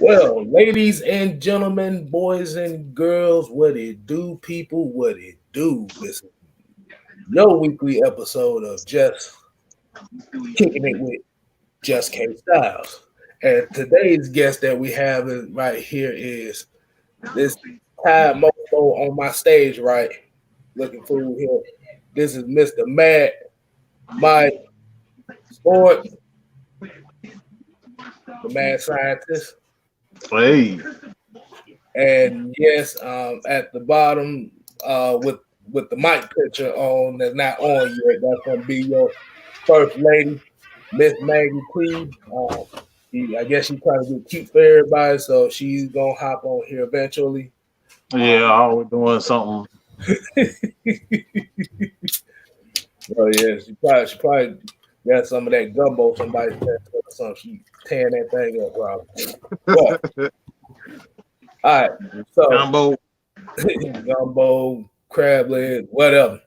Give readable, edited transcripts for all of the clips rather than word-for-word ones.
Well, ladies and gentlemen, boys and girls, what it do, people, what it do. This is your weekly episode of Just Kicking It with Just Kstylz. And today's guest that we have right here is this time mofo on my stage, right? Looking through here. This is Mr. Mad Mike Sports, the mad scientist. Hey, And yes, at the bottom, with the mic picture on that's not on yet, that's gonna be your first lady, Miss Maggie P. I guess she's trying to get cute for everybody, so she's gonna hop on here eventually. yeah, always doing something. Oh yeah, she probably got some of that gumbo somebody said or something. She tearing that thing up, probably. But, all right, so Gumbo. gumbo, crab leg, whatever.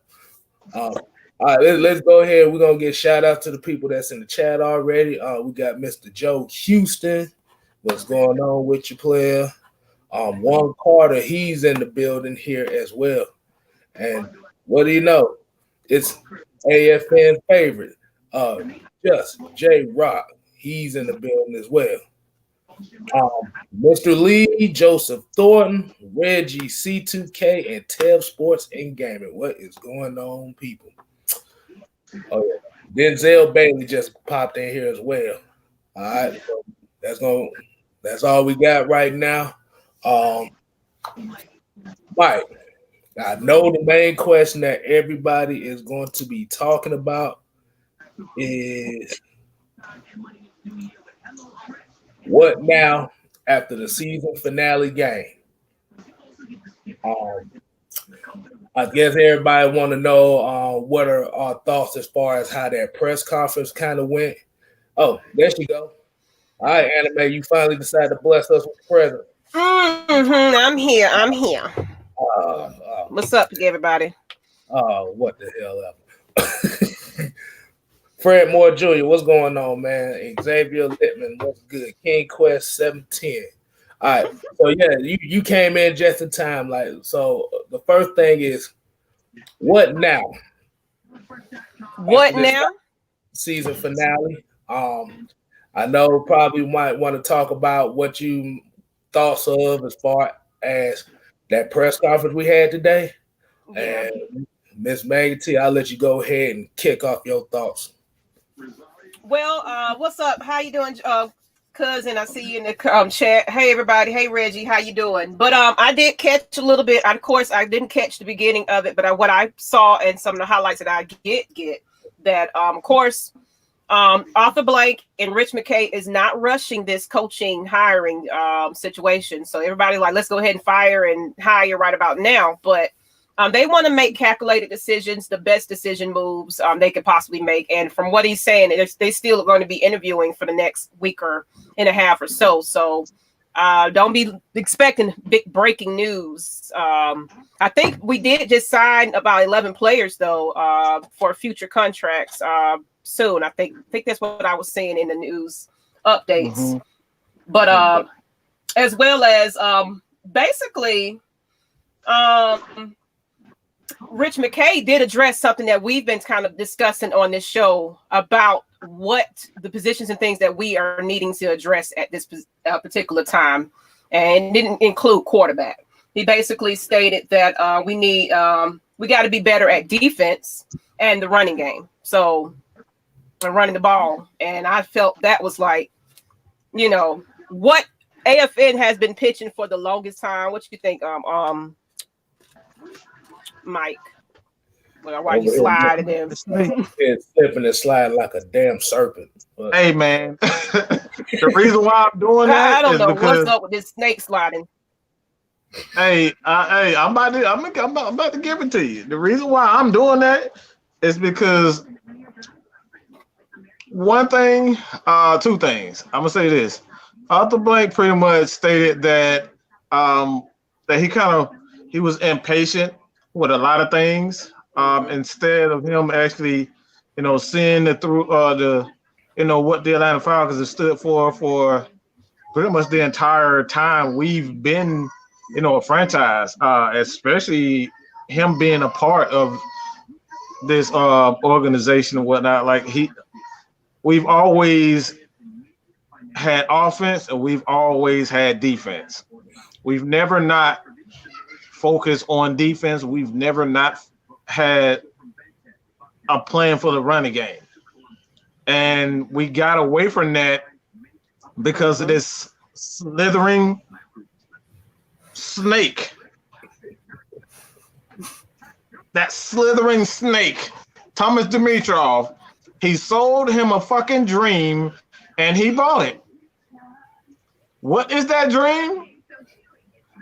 All right, let's go ahead. We're gonna get shout out to the people that's in the chat already. We got Mr. Joe Houston. What's going on with your player? Juan Carter, he's in the building here as well. And what do you know? It's AFN favorite, Just J Rock. He's in the building as well. Mr. Lee, Joseph Thornton, Reggie C2K, and Tev Sports and Gaming. What is going on, people? Oh yeah, Denzel Bailey just popped in here as well. All right, so that's all we got right now. Mike, I know the main question that everybody is going to be talking about is what now after the season finale game. Um, I guess everybody want to know what are our thoughts as far as how that press conference kind of went. Oh, there she go. All right, Anime, you finally decided to bless us with the present. I'm here. Uh, What's up, everybody? what the hell ever. Fred Moore Jr., what's going on, man? Xavier Littman, what's good? King Quest 710. All right, so yeah, you came in just in time. Like, so the first thing is, what now? What now? Season finale. I know probably might want to talk about what you thoughts of as far as that press conference we had today. Yeah. And Miss Maggie T, I'll let you go ahead and kick off your thoughts. Well, what's up? How you doing, cousin? I see you in the chat. Hey, everybody. Hey, Reggie. How you doing? But I did catch a little bit. Of course, I didn't catch the beginning of it, but what I saw and some of the highlights that I get that, of course, Arthur Blank and Rich McKay is not rushing this coaching hiring situation. So everybody like, let's go ahead and fire and hire right about now. But they want to make calculated decisions, the best decision moves they could possibly make. And from what he's saying, they still going to be interviewing for the next week and a half or so. So don't be expecting big breaking news. I think we did just sign about 11 players, though, for future contracts soon. I think that's what I was saying in the news updates. Mm-hmm. But as well as basically Rich McKay did address something that we've been kind of discussing on this show about what the positions and things that we are needing to address at this particular time, and didn't include quarterback. He basically stated that we got to be better at defense and the running game. So running the ball. And I felt that was like, what AFN has been pitching for the longest time. What you think, Mike? Why you sliding him? It's slipping and sliding like a damn serpent. But hey, man, the reason why I'm doing that I don't is know because, what's up with this snake sliding. I'm about to give it to you. The reason why I'm doing that is because two things. I'm gonna say this. Arthur Blank pretty much stated that that he was impatient with a lot of things. Instead of him actually seeing the what the Atlanta Falcons have stood for pretty much the entire time we've been, a franchise, especially him being a part of this organization and whatnot. Like we've always had offense and we've always had defense. We've never not focused on defense. We've never not had a plan for the running game. And we got away from that because of this slithering snake. That slithering snake, Thomas Dimitrov, he sold him a fucking dream and he bought it. What is that dream?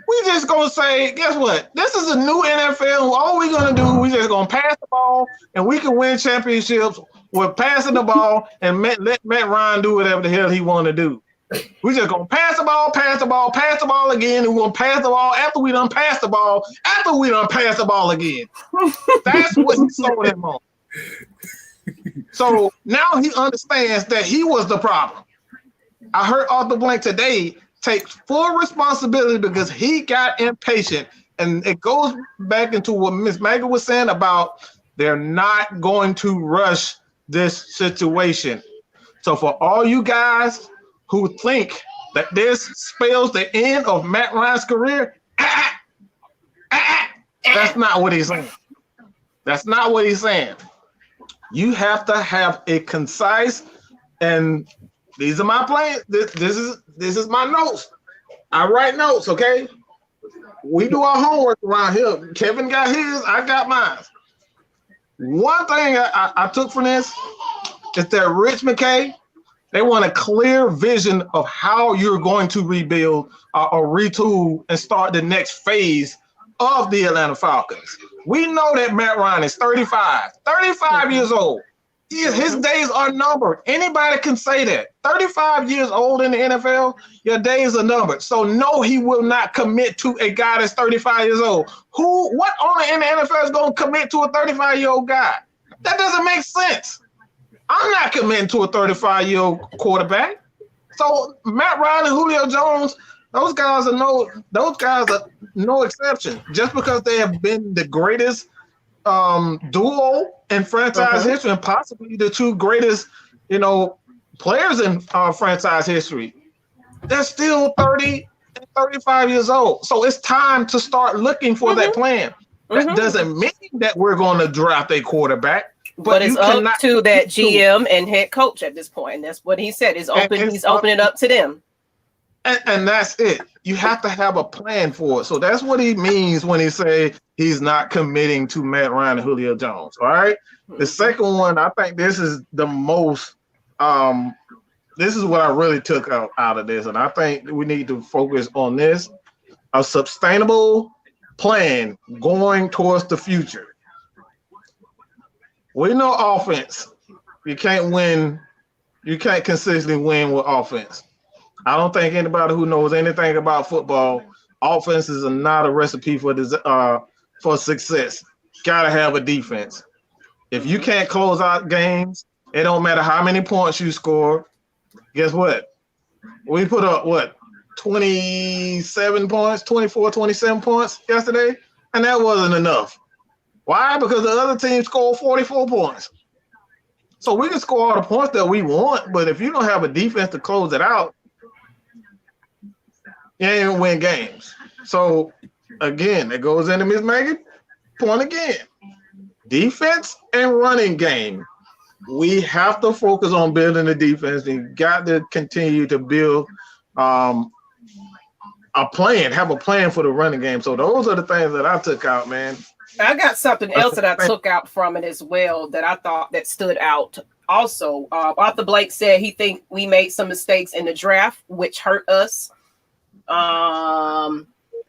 We just gonna say, guess what? This is a new NFL. All we gonna do, we just gonna pass the ball and we can win championships with passing the ball and let Matt Ryan do whatever the hell he want to do. We just gonna pass the ball again, and we're gonna pass the ball after we done pass the ball, again. That's what he sold him on. So now he understands that he was the problem. I heard Arthur Blank today take full responsibility because he got impatient. And it goes back into what Ms. Maggie was saying about they're not going to rush this situation. So for all you guys who think that this spells the end of Matt Ryan's career, that's not what he's saying. That's not what he's saying. You have to have a concise, and these are my plans. This is my notes. I write notes, okay? We do our homework around here. Kevin got his, I got mine. One thing I took from this is that Rich McKay, they want a clear vision of how you're going to rebuild or retool and start the next phase of the Atlanta Falcons. We know that Matt Ryan is 35 years old. His days are numbered. Anybody can say that. 35 years old in the NFL, your days are numbered. So no, he will not commit to a guy that's 35 years old. What owner in the NFL is going to commit to a 35-year-old guy? That doesn't make sense. I'm not committing to a 35-year-old quarterback. So Matt Ryan and Julio Jones, those guys are no exception. Just because they have been the greatest duo in franchise history and possibly the two greatest, players in franchise history, they're still 30 and 35 years old. So it's time to start looking for that plan. That doesn't mean that we're going to draft a quarterback. But it's up to that GM and head coach at this point. And that's what he said. He's opening it up to them. And that's it. You have to have a plan for it. So that's what he means when he say he's not committing to Matt Ryan and Julio Jones. All right. The second one, I think this is the most. This is what I really took out of this, and I think we need to focus on this: a sustainable plan going towards the future. We know offense. You can't win. You can't consistently win with offense. I don't think anybody who knows anything about football, offenses are not a recipe for success. Gotta have a defense. If you can't close out games, it don't matter how many points you score. Guess what? We put up 27 points, 24, 27 points yesterday, and that wasn't enough. Why? Because the other team scored 44 points. So we can score all the points that we want, but if you don't have a defense to close it out, you ain't gonna win games. So again, it goes into Miss Maggie point again. Defense and running game. We have to focus on building the defense. You got to continue to build a plan, have a plan for the running game. So those are the things that I took out, man. I got something else that I took out from it as well that I thought that stood out. Also, Arthur Blake said he think we made some mistakes in the draft, which hurt us.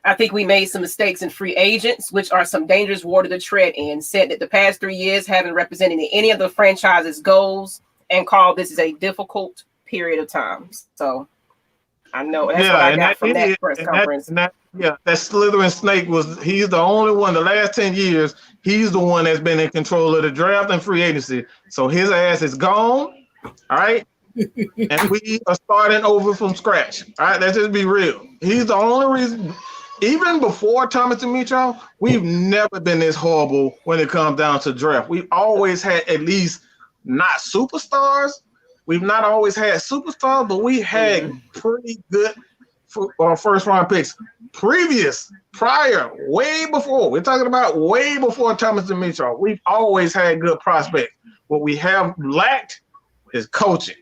I think we made some mistakes in free agents, which are some dangerous water to tread in. Said that the past 3 years haven't represented any of the franchise's goals, and called this is a difficult period of time. So I know that's what I got from that press conference. That slithering snake he's the only one the last 10 years He's the one that's been in control of the draft and free agency. So his ass is gone. All right. And we are starting over from scratch. All right. Let's just be real. He's the only reason. Even before Thomas Dimitrov, we've never been this horrible when it comes down to draft. We've always had at least not superstars. We've not always had superstars, but we had pretty good first round picks. Prior, way before. We're talking about way before Thomas Dimitrov. We've always had good prospects. What we have lacked is coaching.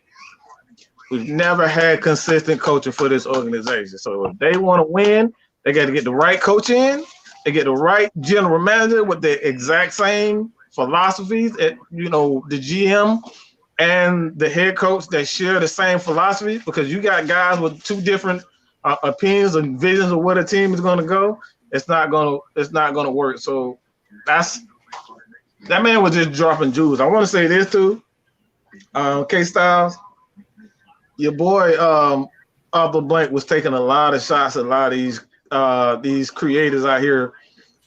We've never had consistent coaching for this organization. So if they want to win, they got to get the right coach in. They get the right general manager with the exact same philosophies at, the GM and the head coach that share the same philosophy, because you got guys with two different opinions and visions of where the team is going to go. It's not going to work. So that man was just dropping jewels. I want to say this too. Kstylz, your boy Arthur Blank was taking a lot of shots at a lot of these creators out here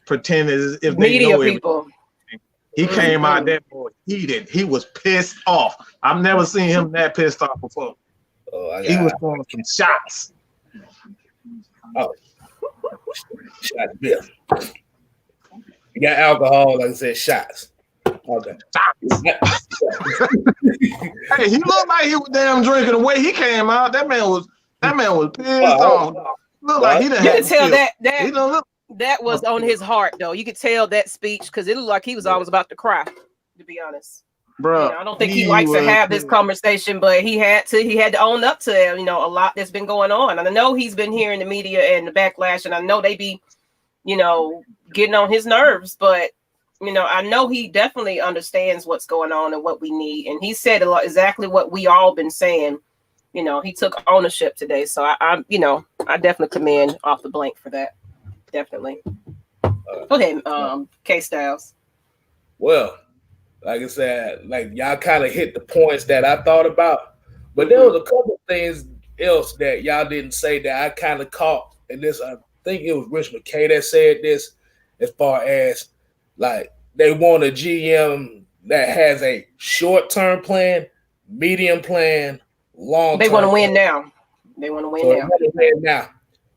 pretending as if they media know people. Everything. He came out that boy heated. He was pissed off. I've never seen him that pissed off before. He was throwing some shots. Oh, shot beer. You got alcohol, like I said, shots. Okay. Hey, he looked like he was damn drinking. The way he came out, that man was pissed off. Looked like he didn't. You can tell that was on his heart, though. You could tell that speech because it looked like he was almost about to cry. To be honest, bro, I don't think he likes to have this conversation, but he had to own up to a lot that's been going on. And I know he's been hearing the media and the backlash, and I know they be, getting on his nerves, but. I know he definitely understands what's going on and what we need. And he said exactly what we all been saying. He took ownership today. So I definitely commend off the blank for that. Definitely. Go ahead, Kstylz. Well, like I said, like y'all kind of hit the points that I thought about. But there was a couple things else that y'all didn't say that I kind of caught. And this, I think it was Rich McKay that said this, as far as like they want a GM that has a short-term plan, medium plan, long-term. They want to win now. They want to win now.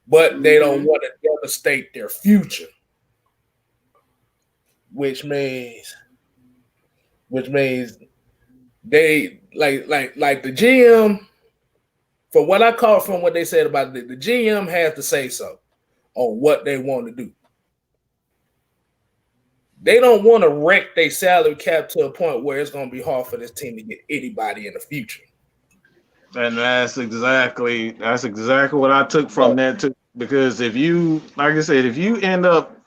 But they don't want to devastate their future. Which means they like the GM, from what I caught from what they said about the GM has to say so on what they want to do. They don't want to wreck their salary cap to a point where it's going to be hard for this team to get anybody in the future. And that's exactly what I took from that too. Because if you, like I said, if you end up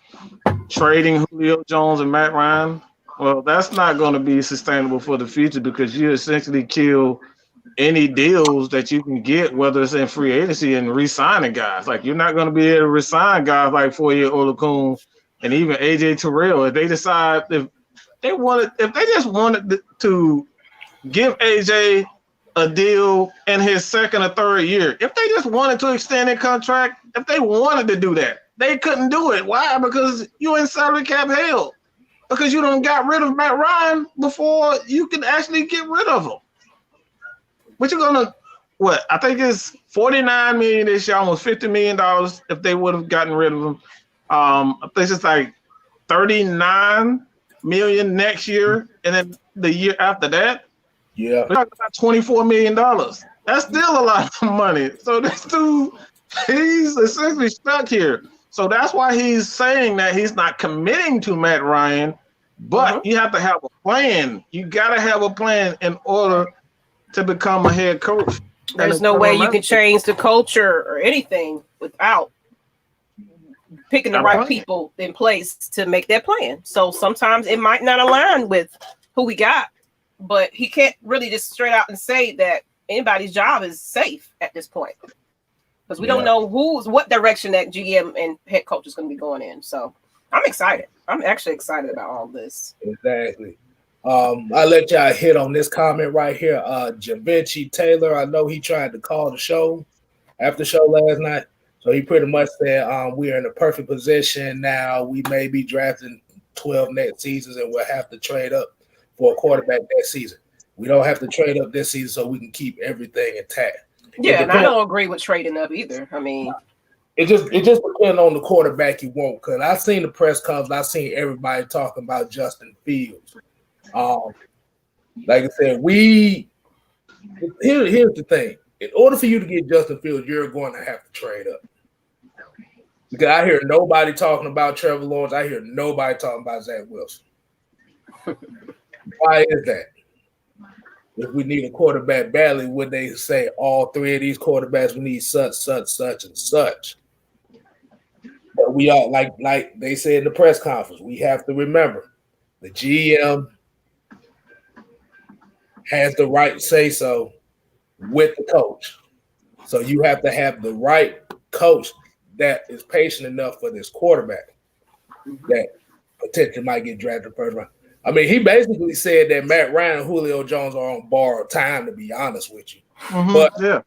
trading Julio Jones and Matt Ryan, well, that's not going to be sustainable for the future, because you essentially kill any deals that you can get, whether it's in free agency and re-signing guys. Like, you're not going to be able to re-sign guys like Foye Oluokun and even AJ Terrell. If they decide, if they just wanted to give AJ a deal in his second or third year, if they just wanted to extend their contract, if they wanted to do that, they couldn't do it. Why? Because you're in salary cap hell. Because you done got rid of Matt Ryan before you can actually get rid of him. But you're gonna, what? I think it's $49 million this year, almost $50 million if they would have gotten rid of him. I think it's like $39 million next year, and then the year after that, we're talking about $24 million. That's still a lot of money. So this dude, he's essentially stuck here. So that's why he's saying that he's not committing to Matt Ryan, but you have to have a plan. You got to have a plan in order to become a head coach. There's no way you can change the culture or anything without picking the right people in place to make that plan. So sometimes it might not align with who we got, but he can't really just straight out and say that anybody's job is safe at this point, because we don't know what direction that GM and head coach is going to be going in. So I'm excited. I'm actually excited about all this. Exactly. I'll let y'all hit on this comment right here. Javinci Taylor, I know he tried to call the show after show last night. So he pretty much said we are in a perfect position now. We may be drafting 12 next seasons, and we'll have to trade up for a quarterback that season. We don't have to trade up this season so we can keep everything intact. Yeah, and I don't agree with trading up either. I mean, it just depends on the quarterback you want. Because I've seen the press conference, I've seen everybody talking about Justin Fields. Like I said, here's the thing. In order for you to get Justin Fields, you're going to have to trade up. Because I hear nobody talking about Trevor Lawrence. I hear nobody talking about Zach Wilson. Why is that? If we need a quarterback badly, would they say all three of these quarterbacks, we need such, and such? But we all, like they said in the press conference, we have to remember the GM has the right to say so with the coach. So you have to have the right coach that is patient enough for this quarterback that potentially might get drafted first round. I mean, he basically said that Matt Ryan and Julio Jones are on borrowed time, to be honest with you. Mm-hmm.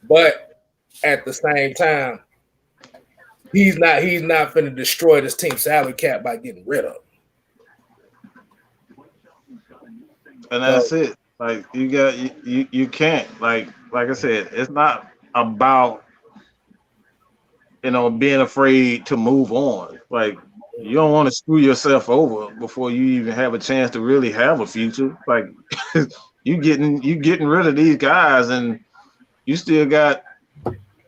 But at the same time, he's not finna destroy this team salary cap by getting rid of him. And that's it. Like you can't like I said, it's not about being afraid to move on. Like you don't want to screw yourself over before you even have a chance to really have a future. Like you getting rid of these guys, and you still got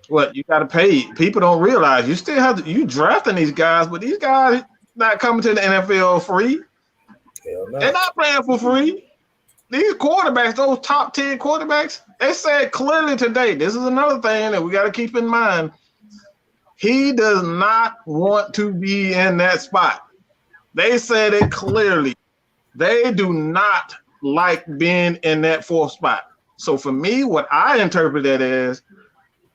what you got to pay. People don't realize you still have you drafting these guys, but these guys not coming to the NFL free. Hell no. They're not playing for free. These quarterbacks, those top 10 quarterbacks, they said clearly today. This is another thing that we got to keep in mind. He does not want to be in that spot. They said it clearly. They do not like being in that fourth spot. So for me, what I interpret that as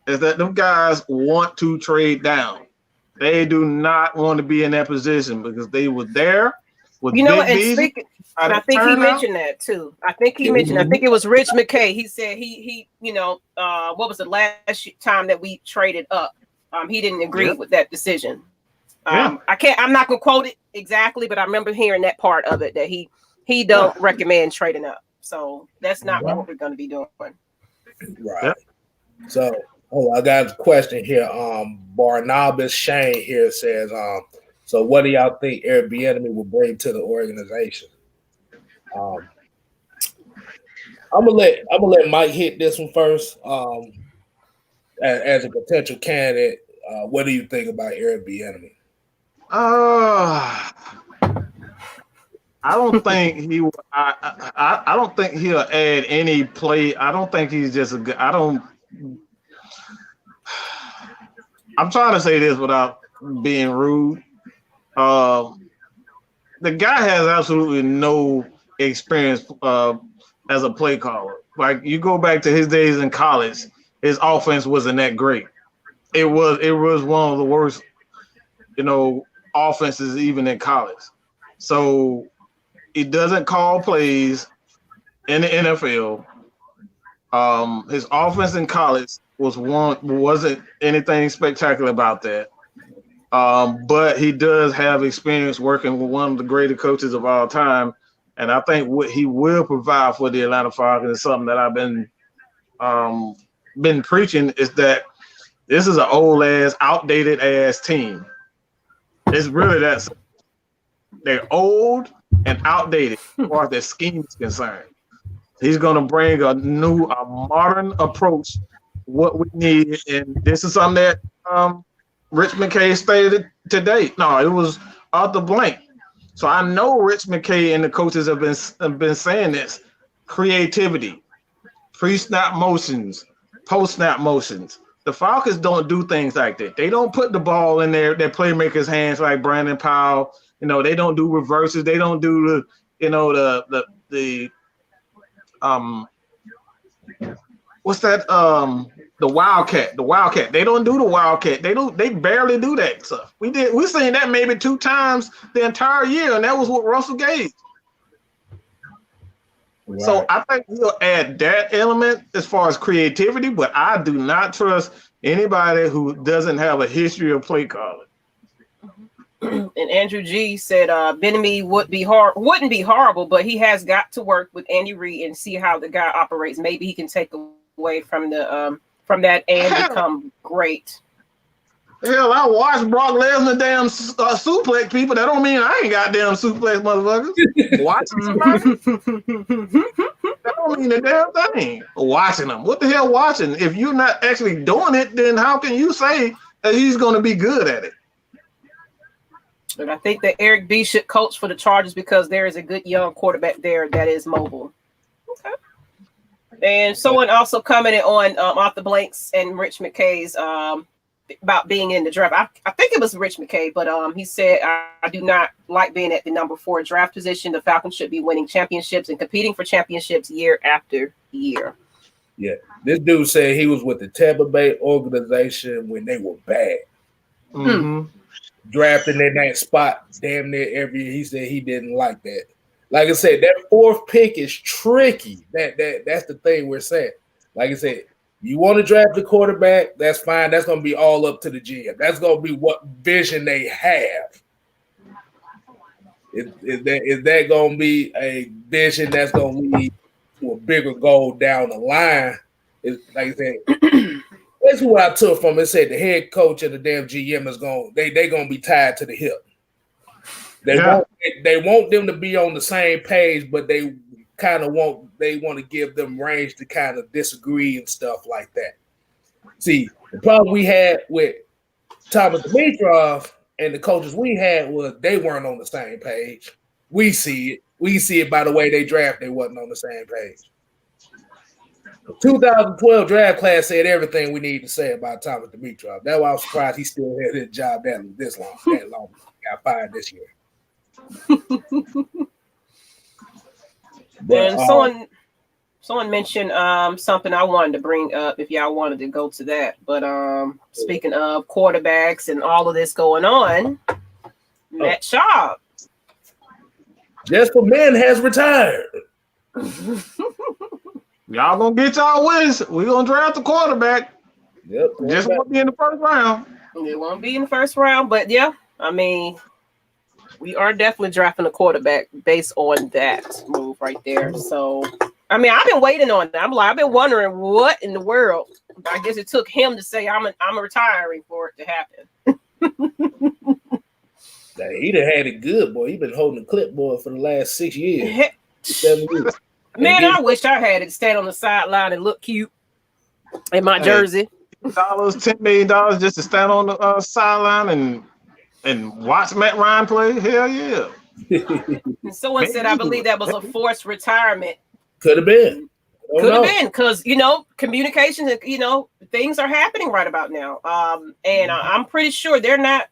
is that them guys want to trade down. They do not want to be in that position because they were there with and I think he mentioned that too. I think it was Rich McKay. He said he what was the last time that we traded up? He didn't agree with that decision. I'm not gonna quote it exactly, but I remember hearing that part of it that he don't recommend trading up. So that's not what we're gonna be doing. Right. Yeah. So I got a question here. Barnabas Shane here says, so what do y'all think Airbnb will bring to the organization? I'm gonna let Mike hit this one first. As a potential candidate, what do you think about Airbnb? I don't think he. I don't think he'll add any play. I don't think he's just a good. I'm trying to say this without being rude. The guy has absolutely no experience as a play caller. Like you go back to his days in college, his offense wasn't that great. It was one of the worst, offenses even in college. So he doesn't call plays in the NFL. His offense in college wasn't anything spectacular about that. But he does have experience working with one of the greatest coaches of all time. And I think what he will provide for the Atlanta Falcons is something that I've been preaching is that this is an old ass, outdated ass team. It's really that simple. They're old and outdated as far as their scheme is concerned. He's going to bring a modern approach. What we need, and this is something that Rich McKay stated today. No, it was Arthur Blank. So I know Rich McKay and the coaches have been saying this: creativity, pre-snap motions, post-snap motions. The Falcons don't do things like that. They don't put the ball in their playmakers' hands like Brandon Powell. They don't do reverses. They don't do the what's that? The Wildcat. They don't do the Wildcat. They barely do that stuff. We seen that maybe 2 times the entire year, and that was with Russell Gage. Right. So I think he'll add that element as far as creativity, but I do not trust anybody who doesn't have a history of play calling. And Andrew G said Benemy wouldn't be horrible, but he has got to work with Andy Reid and see how the guy operates. Maybe he can take away from that and become great. Hell, I watched Brock Lesnar damn suplex people. That don't mean I ain't got damn suplex motherfuckers. Watching somebody? That don't mean the damn thing. Watching them. What the hell watching? If you're not actually doing it, then how can you say that he's going to be good at it? And I think that Eric B should coach for the Chargers because there is a good young quarterback there that is mobile. Okay. And someone also commented on Off the Blanks and Rich McKay's about being in the draft. I think it was Rich McKay, but he said, I do not like being at the number 4 draft position. The Falcons should be winning championships and competing for championships year after year. Yeah, this dude said he was with the Tampa Bay organization when they were bad. Mm-hmm. Drafting in that spot damn near every year. He said he didn't like that. Like I said, that 4th pick is tricky. That's the thing we're saying. Like I said, you want to draft the quarterback, that's fine. That's going to be all up to the GM. That's going to be what vision they have. Is that going to be a vision that's going to lead to a bigger goal down the line? Like I said, that's what I took from it. It said the head coach and the damn GM is going. They're going to be tied to the hip. They want them to be on the same page, but they kind of want to give them range to kind of disagree and stuff like that. See, the problem we had with Thomas Dimitrov and the coaches we had was they weren't on the same page. We see it. We see it by the way they draft. They wasn't on the same page. The 2012 draft class said everything we need to say about Thomas Dimitrov. That's why I was surprised he still had his job that long. Got fired this year. But, and someone mentioned something I wanted to bring up if y'all wanted to go to that. But speaking of quarterbacks and all of this going on, Matt Schaub. Just for Men has retired. Y'all gonna get y'all wins. We're gonna draft the quarterback. Yep. Just won't be in the first round. It won't be in the first round, but yeah, I mean, we are definitely drafting a quarterback based on that move right there. So, I mean, I've been waiting on that. I've been wondering what in the world. I guess it took him to say I'm retiring for it to happen. Now, he done had it good, boy. He been holding the clipboard for the last 6 years. 7 years. Man, I wish I had it stand on the sideline and look cute in my jersey. $10 million just to stand on the sideline and watch Matt Ryan play. Hell yeah! And someone said, I believe that was a forced retirement. Could have been. Could have been because communications. Things are happening right about now. And I'm pretty sure they're not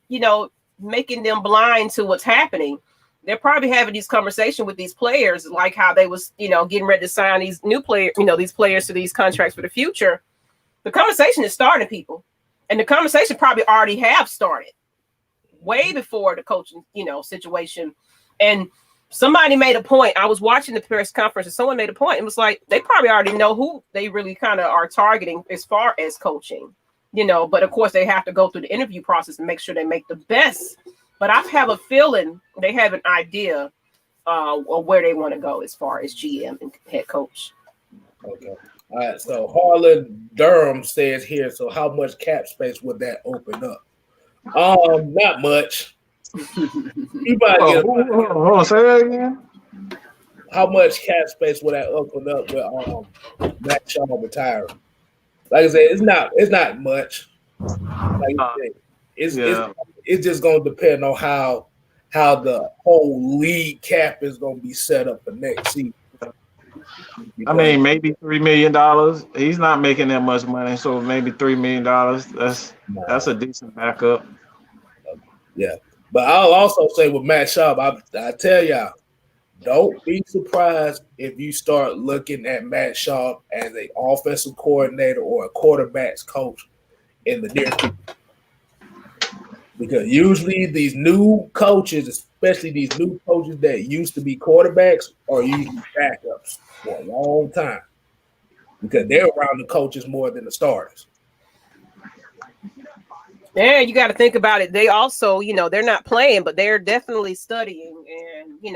making them blind to what's happening. They're probably having these conversations with these players, like how they was, getting ready to sign these new players, these players to these contracts for the future. The conversation is starting, people. And the conversation probably already have started way before the coaching, situation. And somebody made a point. I was watching the press conference and someone made a point. It was like, they probably already know who they really kind of are targeting as far as coaching, but of course they have to go through the interview process and make sure they make the best. But I have a feeling they have an idea of where they want to go as far as GM and head coach. Okay. All right. So Harlan Durham says here, so how much cap space would that open up? Not much. You might get say that again. How much cap space would that open up with Matt Schaub retiring? Like I said, it's not much. Like I said, it's just going to depend on how the whole league cap is going to be set up for next season. I mean, maybe $3 million. He's not making that much money, so maybe $3 million. That's a decent backup. Yeah, but I'll also say with Matt Schaub, I tell y'all, don't be surprised if you start looking at Matt Schaub as an offensive coordinator or a quarterback's coach in the near future. Because usually these new coaches, especially these new coaches that used to be quarterbacks, are usually backups for a long time. Because they're around the coaches more than the starters. Yeah, you got to think about it. They also, they're not playing, but they're definitely studying, and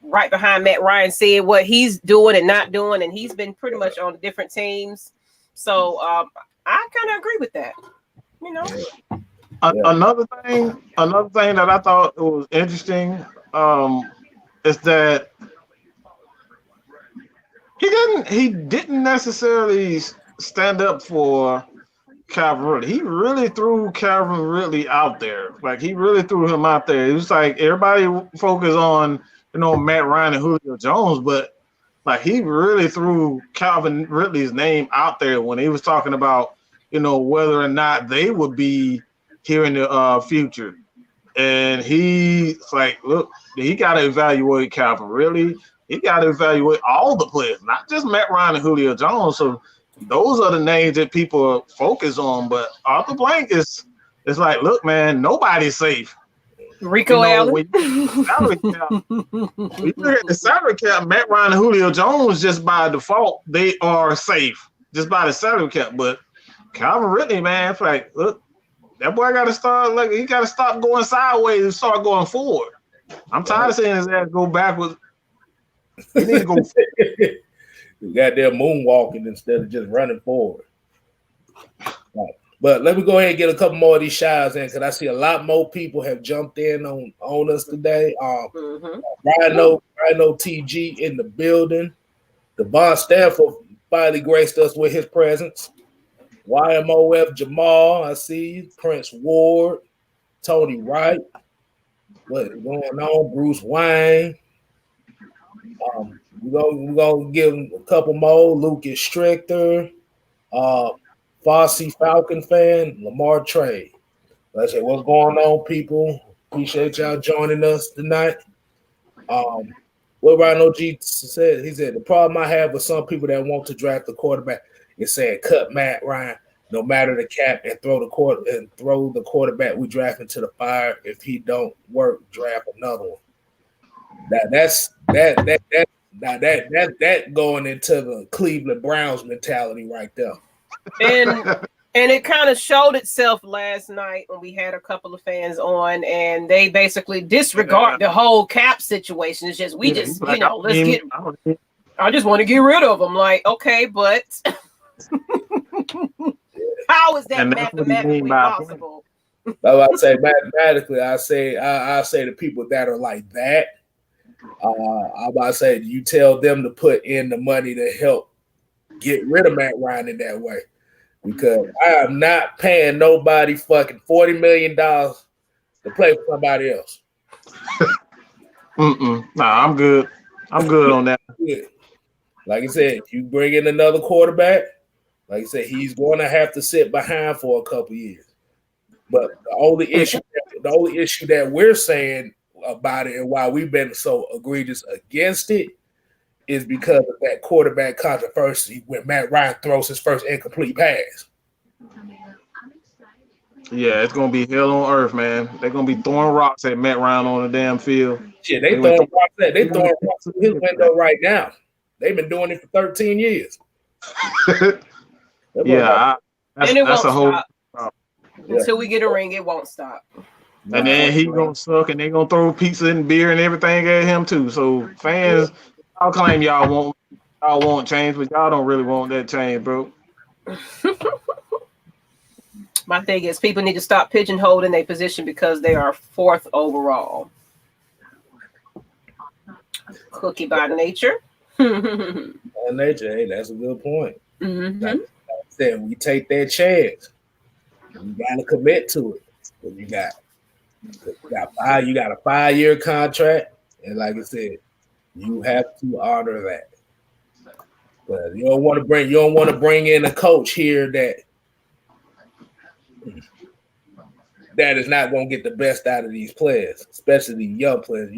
right behind Matt Ryan, seeing what he's doing and not doing, and he's been pretty much on different teams. So I kind of agree with that. Another thing that I thought was interesting is that he didn't necessarily stand up for Calvin Ridley. He really threw Calvin Ridley out there. Like, he really threw him out there. It was like everybody focused on, Matt Ryan and Julio Jones, but like, he really threw Calvin Ridley's name out there when he was talking about, whether or not they would be here in the future. And he's like, look, he got to evaluate Calvin Ridley. He got to evaluate all the players, not just Matt Ryan and Julio Jones. So those are the names that people focus on. But Arthur Blank is like, look, man, nobody's safe. Rico Allen. When you look at the salary cap, Matt Ryan and Julio Jones, just by default, they are safe just by the salary cap. But Calvin Ridley, man, it's like, look, that boy got to start. Like, he got to stop going sideways and start going forward. I'm tired of seeing his ass go backwards. He needs to go forward. You got there moonwalking instead of just running forward. Right. But let me go ahead and get a couple more of these shots in, because I see a lot more people have jumped in on us today. Rhino TG in the building. Devon Stanford finally graced us with his presence. YMOF Jamal, I see you. Prince Ward, Tony Wright. What's going on? Bruce Wayne. We're gonna give him a couple more. Lucas Strichter, Fossey Falcon fan, Lamar Trade. Let's say what's going on, people. Appreciate y'all joining us tonight. What Rhino G said, he said the problem I have with some people that want to draft a quarterback is saying cut Matt Ryan, no matter the cap, and throw the quarterback we draft into the fire. If he don't work, draft another one. That going into the Cleveland Browns mentality right there. And it kind of showed itself last night when we had a couple of fans on, and they basically disregard the whole cap situation. It's just let's get. I just want to get rid of them. Like, okay, but how is that mathematically possible? I say mathematically, I say to people that are like that. I'm about to say you tell them to put in the money to help get rid of Matt Ryan in that way, because I am not paying nobody fucking $40 million to play for somebody else. Nah, I'm good. I'm good on that. Like I said, if you bring in another quarterback, like I said, he's going to have to sit behind for a couple years. But the only issue that we're saying about it and why we've been so egregious against it is because of that quarterback controversy when Matt Ryan throws his first incomplete pass. Yeah, it's gonna be hell on earth, man. They're gonna be throwing rocks at Matt Ryan on the damn field. Yeah, they throwing rocks at his window right now. They've been doing it for 13 years. Yeah, that's a whole. Until we get a ring, it won't stop. And then he gonna suck, and they gonna throw pizza and beer and everything at him too. So fans, y'all claim y'all want change, but y'all don't really want that change, bro. My thing is, people need to stop pigeonholing their position because they are 4th overall. Cookie by nature. By nature, hey, that's a good point. Mm-hmm. Like I said, we take that chance. You gotta commit to it. What you got? You got a 5-year contract, and like I said, you have to honor that. But you don't want to bring in a coach here that is not going to get the best out of these players, especially the young players.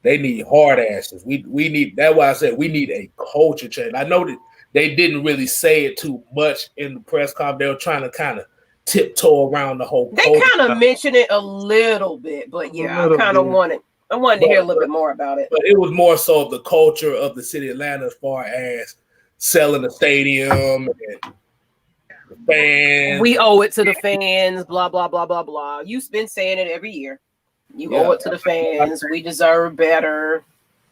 They need hard asses. We need. That's why I said we need a culture change. I know that they didn't really say it too much in the press conference. They were trying to kind of tiptoe around the whole. They kind of mentioned it a little bit, but yeah, I kind of wanted to hear a little bit more about it. But it was more so the culture of the city of Atlanta as far as selling the stadium The fans. We owe it to the fans. Blah blah blah blah blah. You've been saying it every year. You owe it to the fans. We deserve better.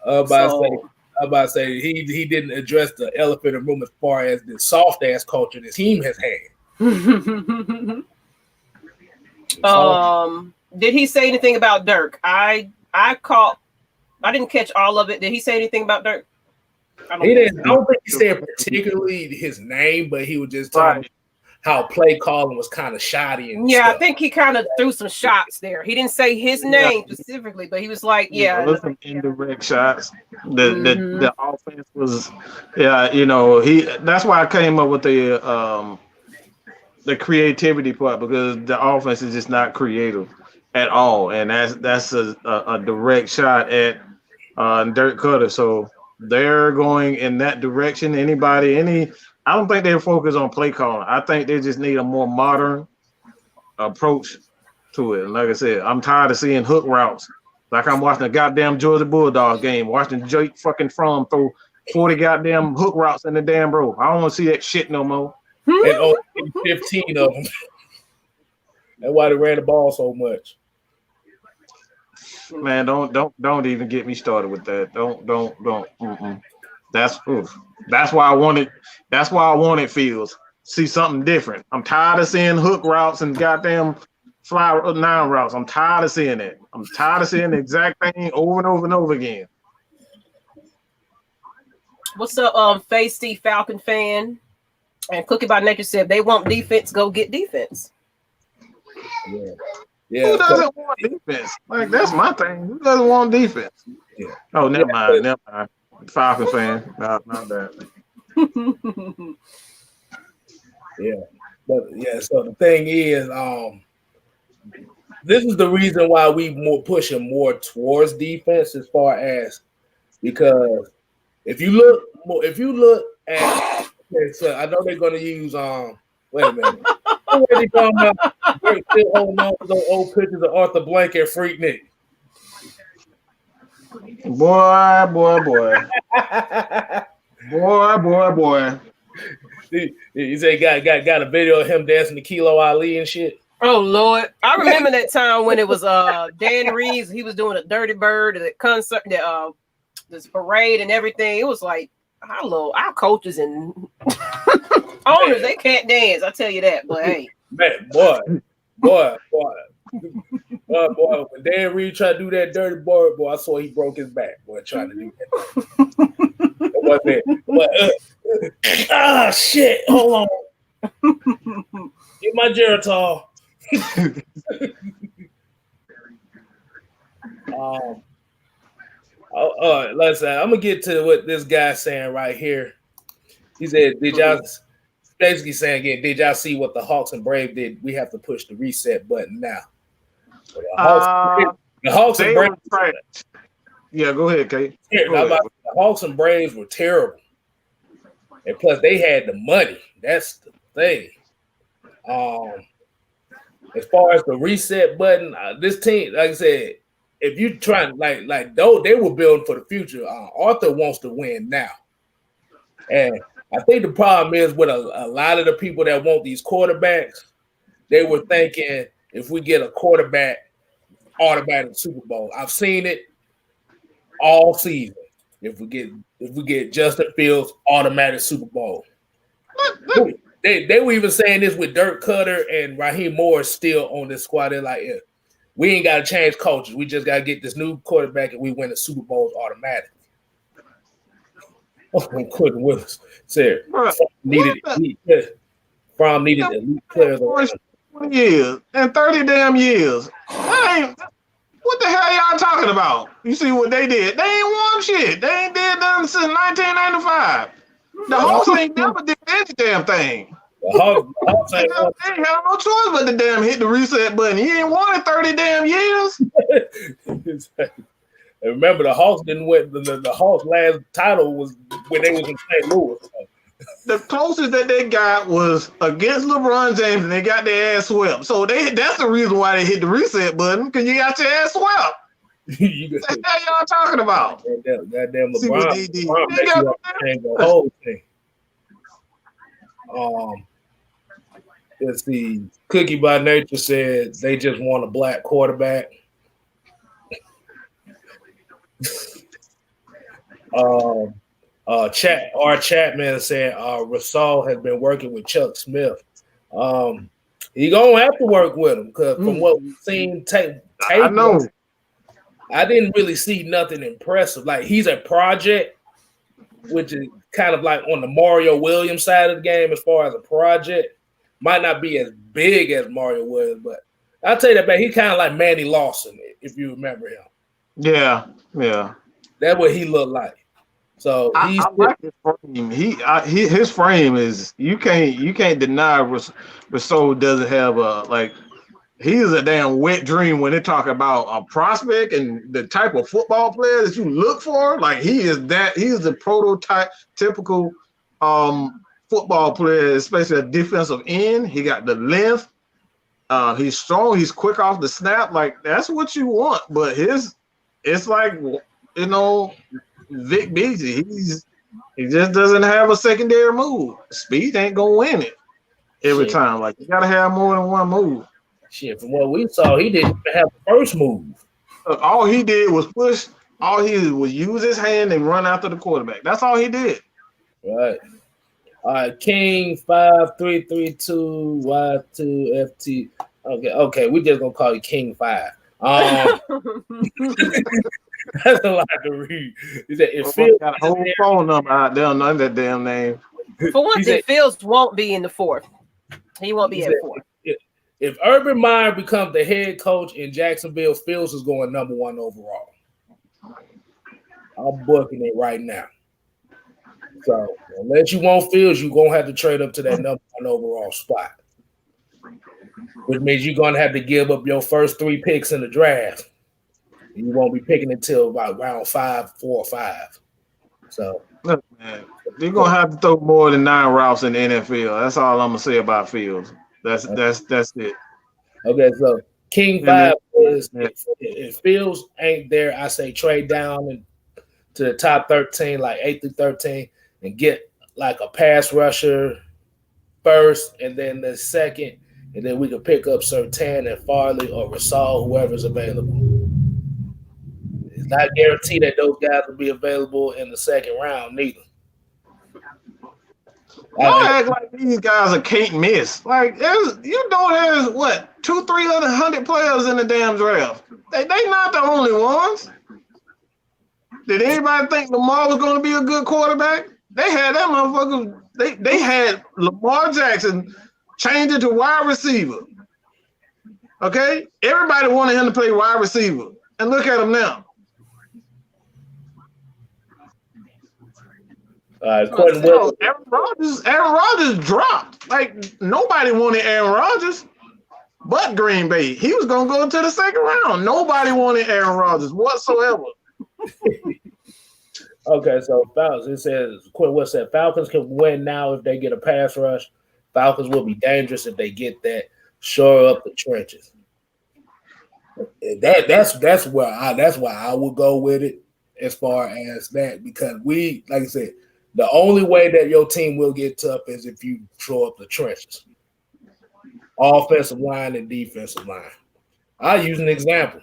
I'm about to say he didn't address the elephant in the room as far as the soft ass culture this team has had. Did he say anything about Dirk? I didn't catch all of it. Did he say anything about Dirk? I don't think he said particularly his name, but he was just talking how play calling was kind of shoddy. And I think he kind of threw some shots there. He didn't say his name specifically, but he was like, some indirect shots. The offense was, that's why I came up with the creativity part, because the offense is just not creative at all, and that's a direct shot at Dirk Cutter. So they're going in that direction. I don't think they're focused on play calling. I think they just need a more modern approach to it. And like I said, I'm tired of seeing hook routes. Like I'm watching a goddamn Georgia Bulldogs game, watching Jake fucking Fromm throw 40 goddamn hook routes in the damn row. I don't want to see that shit no more. And only 15 of them. That's why they ran the ball so much. Man, don't even get me started with that. Don't. That's why I wanted Fields. See something different. I'm tired of seeing hook routes and goddamn fly nine routes. I'm tired of seeing it. I'm tired of seeing the exact thing over and over and over again. What's up, Face Steve Falcon fan? And Cookie by Nature said they want defense, go get defense. Yeah. Who doesn't want defense? Like, that's my thing. Who doesn't want defense? Yeah. Oh, never mind. Falcon fan. Not that. So the thing is, this is the reason why we pushing more towards defense, as far as, because if you look at, so I know they're going to use wait a minute. Already talking about still holding on to those old pictures of Arthur Blank and Freaknik. Boy. He said got a video of him dancing to Kilo Ali and shit. Oh Lord, I remember that time when it was Dan Reeves. He was doing a Dirty Bird at the concert, this parade and everything. It was like, hello, our coaches and owners, they can't dance. I tell you that. But hey, man, boy. When Dan Reed tried to do that dirty boy, I saw he broke his back. Boy, trying to do that. Shit! Hold on. Get my Geritol. Let's say I'm gonna get to what this guy's saying right here. He said, "Did y'all?" Basically saying again, did y'all see what the Hawks and Braves did? We have to push the reset button now. The Hawks and Braves. Yeah, go ahead, Kate. The Hawks and Braves were terrible, and plus they had the money. That's the thing. As far as the reset button, this team, like I said, if you try like though they were building for the future, Arthur wants to win now, and I think the problem is with a lot of the people that want these quarterbacks, they were thinking if we get a quarterback, automatic Super Bowl. I've seen it all season. If we get Justin Fields, automatic Super Bowl. They were even saying this with Dirk Cutter and Raheem Morris still on this squad. They're like, yeah, we ain't got to change coaches. We just got to get this new quarterback and we win the Super Bowls automatically. Quentin Willis said needed elite players. 20 years and 30 damn years. What the hell y'all talking about? You see what they did? They ain't won shit. They ain't did nothing since 1995. The Hawks ain't never did any damn thing. The Hawks ain't they ain't have no choice but to damn hit the reset button. He ain't won in 30 damn years. And remember, the Hawks didn't win. The Hawks' last title was when they was in St. Louis. The closest that they got was against LeBron James, and they got their ass swept. So that's the reason why they hit the reset button, because you got your ass swept. What the hell y'all talking about? Goddamn LeBron. See what they did. The whole thing. Let's see. Cookie by Nature said they just want a black quarterback. Chapman said Rasal has been working with Chuck Smith. He gonna have to work with him because from what we've seen, I know. I didn't really see nothing impressive. Like he's a project, which is kind of like on the Mario Williams side of the game as far as a project. Might not be as big as Mario Williams, but I'll tell you that, man, he kind of like Manny Lawson, if you remember him. Yeah. That's what he looked like. So I like his frame. His frame is you can't deny Rousseau doesn't have he is a damn wet dream when they talk about a prospect and the type of football player that you look for. Like he is the prototype typical football player, especially a defensive end. He got the length. He's strong. He's quick off the snap. Like that's what you want. But it's like Vic Beasley. He just doesn't have a secondary move. Speed ain't gonna win it every time. Like you gotta have more than one move. Shit, from what we saw, he didn't even have the first move. All he did was push. All he did was use his hand and run after the quarterback. That's all he did. Right. All right, King 5332 Y2FT. Okay, we just gonna call you King 5. That's a lot to read. He said it feels got a whole phone number out there. None of that damn name. For one thing, Fields won't be in the fourth. He won't be at fourth. If Urban Meyer becomes the head coach in Jacksonville, Fields is going number 1 overall. I'm booking it right now. So unless you want Fields, you're gonna have to trade up to that number 1 overall spot, which means you're gonna have to give up your first 3 picks in the draft. You won't be picking until about round 5, 4 or 5. So look, man, you're gonna have to throw more than 9 routes in the NFL. That's all I'm gonna say about Fields. That's it. Okay, so King 5 is if Fields ain't there, I say trade down to the top 13, like 8 through 13, and get like a pass rusher first, and then the second, and then we can pick up Surtain and Farley or Rasal, whoever's available. It's not guaranteed that those guys will be available in the second round, neither. Don't act like these guys are can't miss. Like you don't have what 200-300 players in the damn draft. They not the only ones. Did anybody think Lamar was going to be a good quarterback? They had that motherfucker. They had Lamar Jackson change it to wide receiver. Okay, everybody wanted him to play wide receiver, and look at him now. Aaron Rodgers dropped. Like nobody wanted Aaron Rodgers, but Green Bay. He was gonna go into the second round. Nobody wanted Aaron Rodgers whatsoever. Okay, so Falcons. It says, what's that? Falcons can win now if they get a pass rush. Falcons will be dangerous if they get that. Shore up the trenches. That's why I would go with it as far as that, because we, like I said, the only way that your team will get tough is if you shore up the trenches. Offensive line and defensive line. I'll use an example.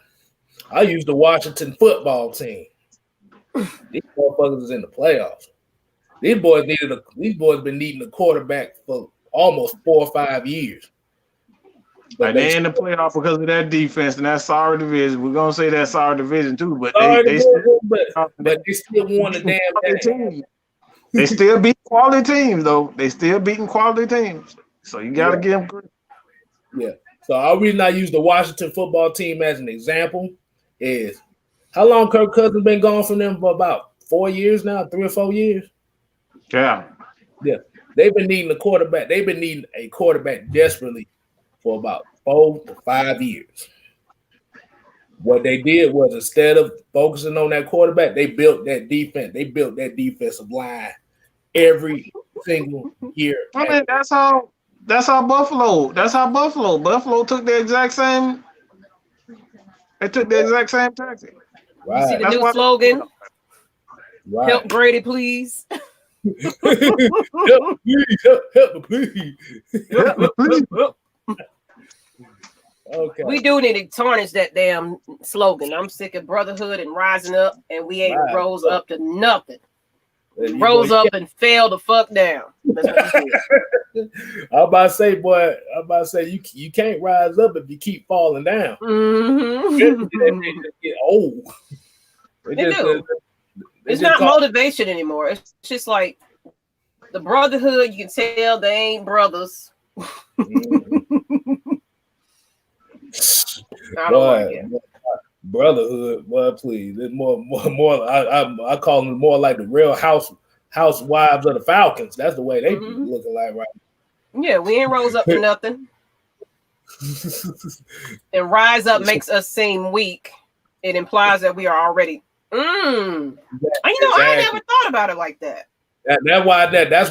I use the Washington football team. These motherfuckers is in the playoffs. These boys been needing a quarterback for almost 4 or 5 years. But they're in the playoff because of that defense and that sorry division. We're gonna say that sorry division too, but they still won the damn team. They still beat quality teams though. They still beating quality teams. So you gotta give them credit. Yeah. So our reason I use the Washington football team as an example is how long Kirk Cousins been gone from them for about 4 years now, 3 or 4 years. Yeah. Yeah. They've been needing a quarterback. They've been needing a quarterback desperately for about 4 to 5 years. What they did was, instead of focusing on that quarterback, they built that defense. They built that defensive line every single year. I mean, that's how Buffalo. That's how Buffalo took the exact same. They took the exact same tactic. Right. You see the new slogan? Right. Help Brady, please. Help, please, help me, please. Okay. We do need to tarnish that damn slogan. I'm sick of brotherhood and rising up, and we ain't rose up to nothing. Rose up and fell the fuck down. That's what we did. I'm about to say, boy. I'm about to say you can't rise up if you keep falling down. Mm-hmm. They just get old. It's not motivation anymore. It's just like the brotherhood. You can tell they ain't brothers. I don't like it. Brotherhood, boy, please. It's more. I call them more like the real housewives of the Falcons. That's the way they be looking like right now. Yeah, we ain't rose up to nothing. And rise up makes us seem weak. It implies that we are already. I never thought about it like that. That's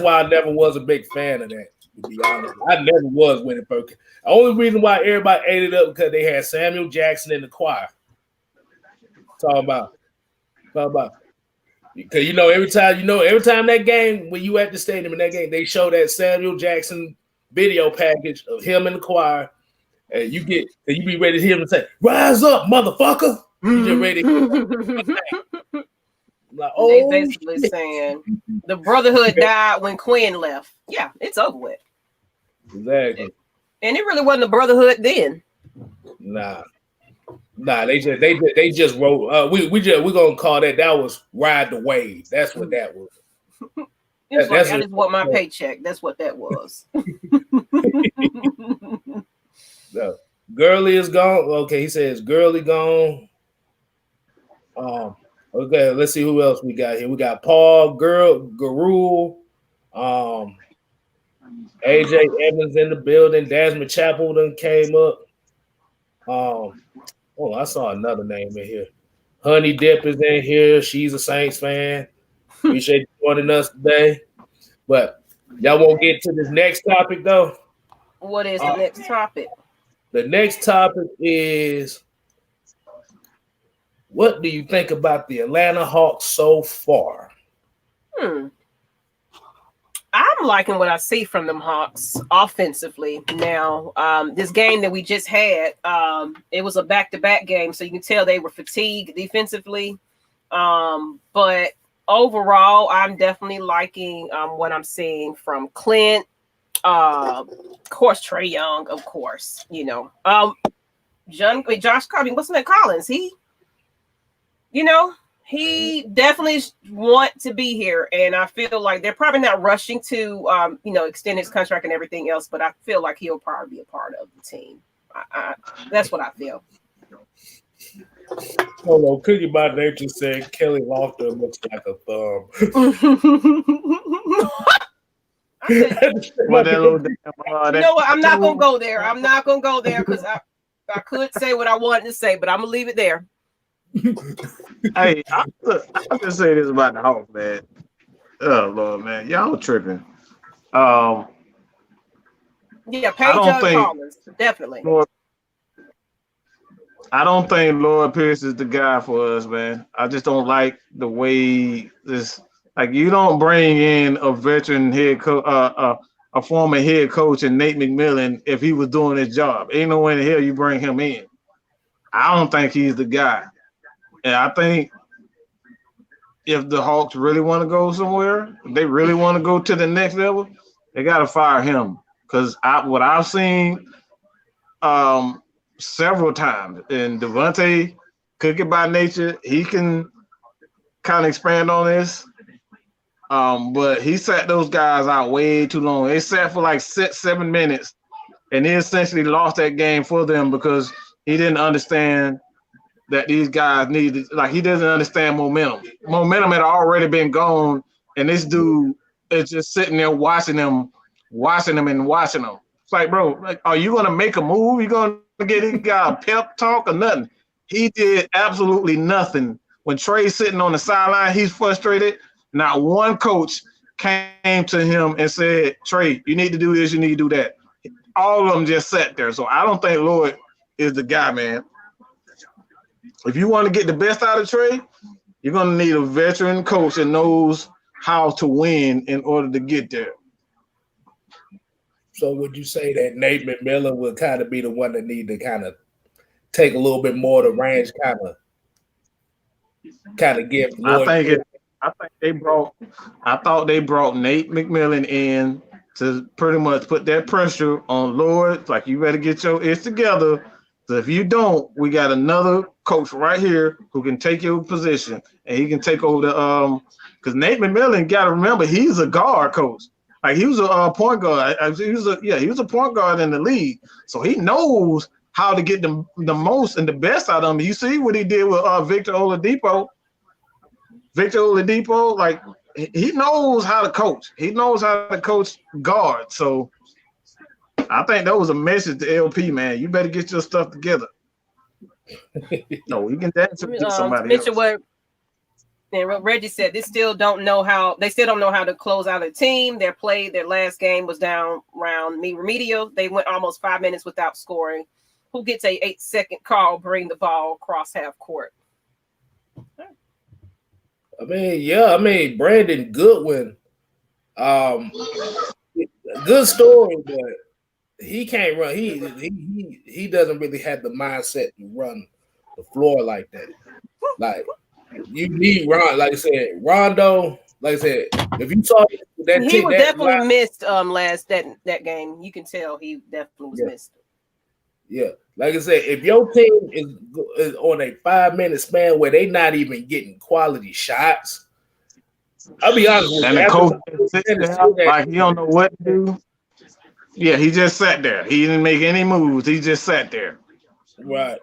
why I never was a big fan of that. To be honest, I never was when it first. The only reason why everybody ate it up because they had Samuel Jackson in the choir. Talk about because every time that game when you at the stadium in that game they show that Samuel Jackson video package of him in the choir, and you be ready to hear him say, "Rise up, motherfucker!" You just ready. Like, they basically saying the brotherhood died when Quinn left. Yeah, it's over with. Exactly. And it really wasn't a brotherhood then. Nah. They just wrote. We're gonna call that was ride the wave. That's what that was. It's like I just want my paycheck. That's what that was. No. Gurley is gone. Okay, he says Gurley gone. Okay, let's see who else we got here. We got Paul Garul, AJ Evans in the building. Desmond Chapel done came up. I saw another name in here. Honey Dip is in here. She's a Saints fan. Appreciate you joining us today. But y'all won't get to this next topic though. What is the next topic? The next topic is, what do you think about the Atlanta Hawks so far? I'm liking what I see from them Hawks offensively. Now, this game that we just had, it was a back-to-back game, so you can tell they were fatigued defensively. But overall, I'm definitely liking what I'm seeing from Clint. Of course, Trey Young, of course. Josh Collins. He definitely want to be here, and I feel like they're probably not rushing to, extend his contract and everything else. But I feel like he'll probably be a part of the team. That's what I feel. Hello, Cookie by Nature said Kelly Lofton looks like a thumb. You know what? I'm not gonna go there. I'm not gonna go there because I could say what I wanted to say, but I'm gonna leave it there. Hey, I just say this about the Hawks, man. Oh Lord, man, y'all tripping. Yeah, Paige Collins, definitely. I don't think Lloyd Pierce is the guy for us, man. I just don't like the way this. Like, you don't bring in a veteran head coach, a former head coach, and Nate McMillan if he was doing his job. Ain't no way in the hell you bring him in. I don't think he's the guy. And I think if the Hawks really want to go somewhere, if they really want to go to the next level, they got to fire him. Because what I've seen several times, and Devontae, Cookie by Nature, he can kind of expand on this. But he sat those guys out way too long. They sat for like 6-7 minutes, and he essentially lost that game for them because he didn't understand that these guys needed. Like, he doesn't understand momentum. Momentum had already been gone, and this dude is just sitting there watching them. It's like, bro, like, are you gonna make a move? You gonna get this guy a pep talk or nothing? He did absolutely nothing. When Trey's sitting on the sideline, he's frustrated. Not one coach came to him and said, Trey, you need to do this, you need to do that. All of them just sat there. So I don't think Lloyd is the guy, man. If you want to get the best out of Trey, you're going to need a veteran coach that knows how to win in order to get there. So would you say that Nate McMillan would kind of be the one that need to kind of take a little bit more of the range, kind of give Lloyd? I thought they brought Nate McMillan in to pretty much put that pressure on Lloyd. Like, you better get your ish together. So if you don't, we got another coach right here who can take your position, and he can take over the because Nate McMillan, got to remember, he's a guard coach. Like, he was a point guard. He was a point guard in the league, so he knows how to get the most and the best out of him. You see what he did with Victor Oladipo. Victor Oladipo, like, he knows how to coach. He knows how to coach guard. So I think that was a message to LP, man. You better get your stuff together. No, you can dance with somebody else. What Reggie said, they still don't know how to close out a team. Their last game was down around remedial. They went almost 5 minutes without scoring. Who gets a 8-second call, bring the ball across half court? Brandon Goodwin, good story, but he can't run. He doesn't really have the mindset to run the floor like that. Like, you need Ron. Like I said, Rondo. Like I said, if you saw that, he was definitely missed that game. You can tell he definitely was missed. Yeah, like I said, if your team is on a 5-minute span where they're not even getting quality shots, I'll be honest with you. And the coach like, he don't know what to do. Yeah, he just sat there. He didn't make any moves. He just sat there. Right.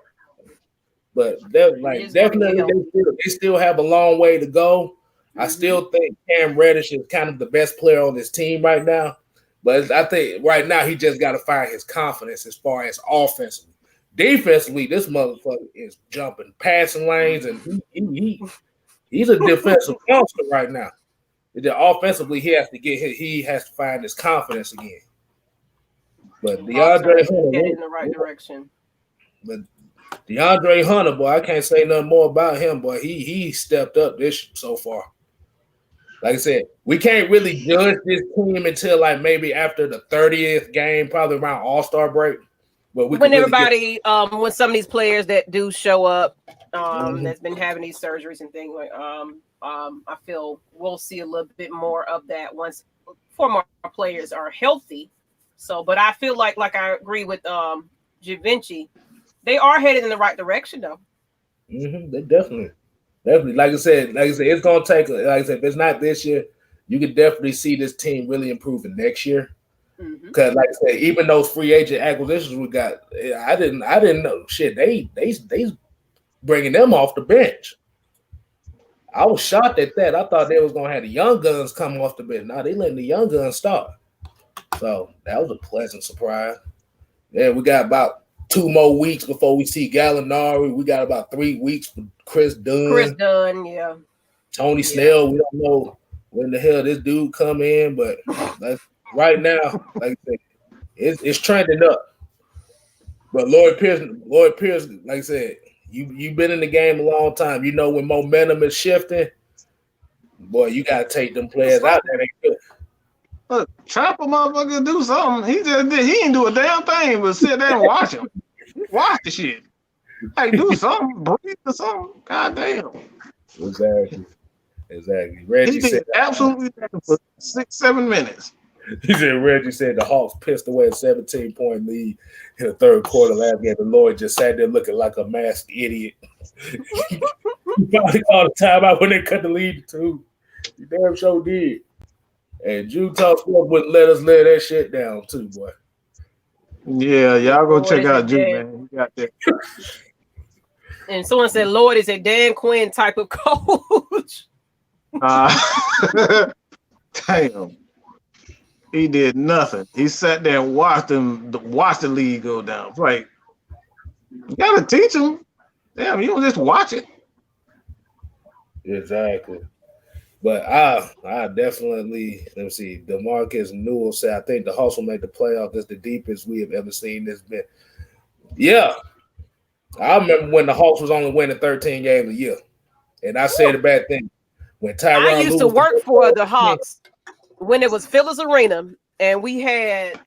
But definitely they still have a long way to go. I still think Cam Reddish is kind of the best player on this team right now. But I think right now he just got to find his confidence as far as offensively. Defensively, this motherfucker is jumping passing lanes, and he's a defensive monster right now. Offensively, he has to find his confidence again. But DeAndre Hunter get in the right direction. But DeAndre Hunter, boy, I can't say nothing more about him, boy. He stepped up this so far. Like I said, we can't really judge this team until like maybe after the 30th game, probably around All-Star break. But when when some of these players that do show up, that's been having these surgeries and things like, I feel we'll see a little bit more of that once 4 more players are healthy. So, but I feel like I agree with Givenchy, they are headed in the right direction though. They definitely. Like I said, it's gonna take. Like I said, if it's not this year, you can definitely see this team really improving next year. Because, like I said, even those free agent acquisitions we got, I didn't know shit. They bringing them off the bench. I was shocked at that. I thought they was gonna have the young guns come off the bench. Now they letting the young guns start. So that was a pleasant surprise. Yeah, we got about 2 more weeks before we see Gallinari. We got about 3 weeks for Chris Dunn. Yeah. Tony Snell. We don't know when the hell this dude come in, but right now, like I said, it's trending up. But Lloyd Pierce, like I said, you've been in the game a long time. You know when momentum is shifting, boy, you gotta take them players out there. They good. Look, Trapper motherfucker do something. He didn't do a damn thing but sit there and watch him. Watch the shit. Like, do something, breathe or something. God damn. Exactly. Reggie said absolutely for 6-7 minutes. He said Reggie said the Hawks pissed away a 17-point lead in the third quarter last game. And Lloyd just sat there looking like a masked idiot. He probably called the timeout when they cut the lead to 2. He damn sure did. And Utah wouldn't let us lay that shit down too, boy. Yeah, y'all go check out Jude, man. He got that. And someone said Lloyd is a Dan Quinn type of coach. Damn. He did nothing. He sat there and watched the league go down. It's like, you gotta teach him. Damn, you don't just watch it. Exactly. But I definitely, let me see, DeMarcus Newell said, I think the Hawks will make the playoff. That's the deepest we have ever seen this been. Yeah. I remember when the Hawks was only winning 13 games a year. And I said a bad thing. when I Tyronn used to Lue work for the Hawks when it was Phillips Arena, and we had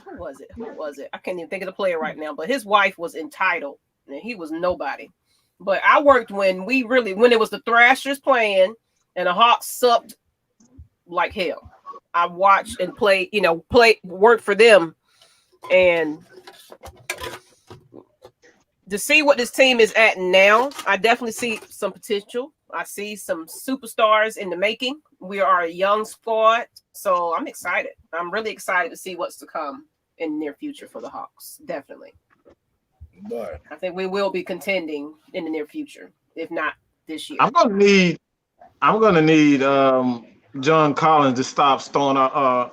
who was it? I can't even think of the player right now, but his wife was entitled, and he was nobody. But I worked when it was the Thrashers playing, and the Hawks sucked like hell. I watched and work for them, and to see what this team is at now, I definitely see some potential. I see some superstars in the making. We are a young squad, so I'm excited. I'm really excited to see what's to come in the near future for the Hawks. Definitely. Boy. I think we will be contending in the near future, if not this year. I'm gonna need John Collins to stop to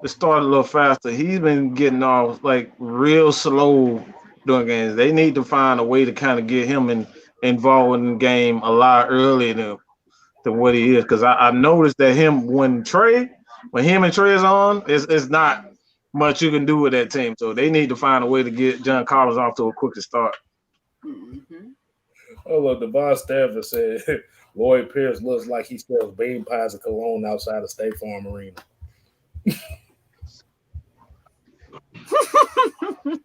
start a little faster. He's been getting off like real slow during games. They need to find a way to kind of get him involved in the game a lot earlier than what he is. Because I noticed that when him and Trey is on, it's not much you can do with that team. So they need to find a way to get John Collins off to a quicker start. Mm-hmm. Oh, look, Devon Stanford said Lloyd Pierce looks like he sells bean pies and cologne outside of State Farm Arena.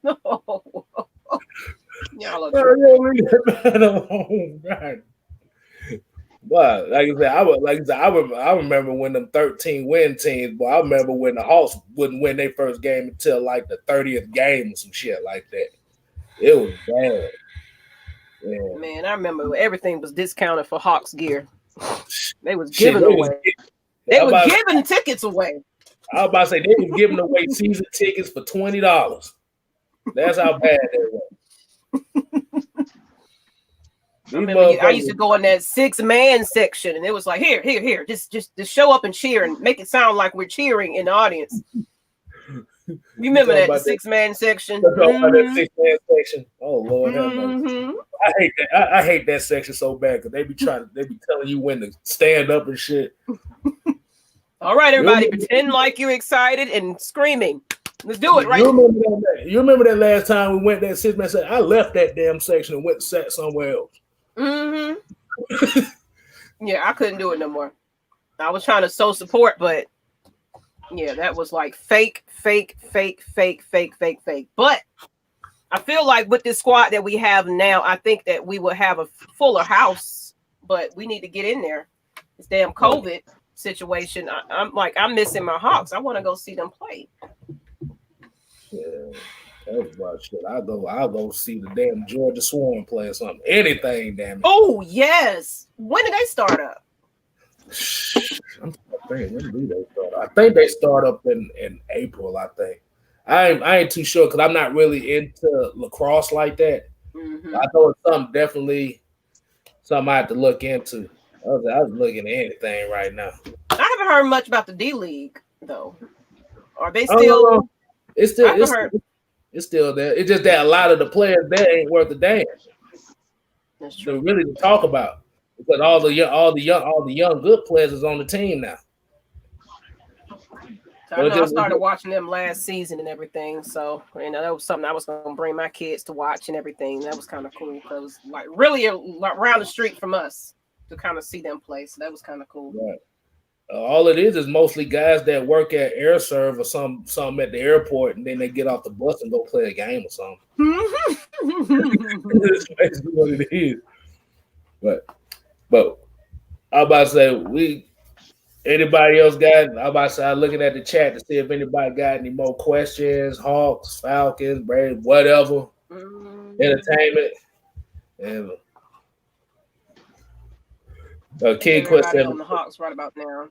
No. Y'all are Leave that man alone, right? But I remember when them 13 win teams, but I remember when the Hawks wouldn't win their first game until like the 30th game or some shit like that. It was bad. Yeah. Man, I remember everything was discounted for Hawks gear. They was giving away. They were giving tickets away. I was about to say they were giving away season tickets for $20. That's how bad they were. I used to go in that 6-man section, and it was like, here, just show up and cheer and make it sound like we're cheering in the audience. You remember that 6-man section? That 6-man section. Oh Lord, have mercy. I hate that. I hate that section so bad because they be telling you when to stand up and shit. All right, everybody, pretend like you're excited and screaming. Let's do it right. You remember that last time we went that 6-man section? I left that damn section and went and sat somewhere else. Mm-hmm. Yeah, I couldn't do it no more. I was trying to show support, but yeah, that was like fake. But I feel like with this squad that we have now, I think that we will have a fuller house, but we need to get in there. This damn COVID situation. I'm missing my Hawks. I want to go see them play. Yeah. Shit. I'll go see the damn Georgia Swarm play or something. Anything, damn it. Oh, yes. When did they start up? I'm thinking, when do they start? I think they start up in April, I think. I ain't too sure because I'm not really into lacrosse like that. Mm-hmm. I know it's something I have to look into. I was looking at anything right now. I haven't heard much about the D League, though. Are they still? It's still there. It's just that a lot of the players there ain't worth a damn. That's true. So really to talk about because all the young good players is on the team now. So I know I started watching them last season and everything. So that was something I was going to bring my kids to watch and everything. That was kind of cool because it was like really around the street from us to kind of see them play. So that was kind of cool. Right. All it is mostly guys that work at Air Serv or some at the airport, and then they get off the bus and go play a game or something. That's basically what it is. But I'm about to say anybody else got? I'm about to say I'm looking at the chat to see if anybody got any more questions. Hawks, Falcons, Braves, whatever, entertainment, and. King Quest said on the Hawks right about now.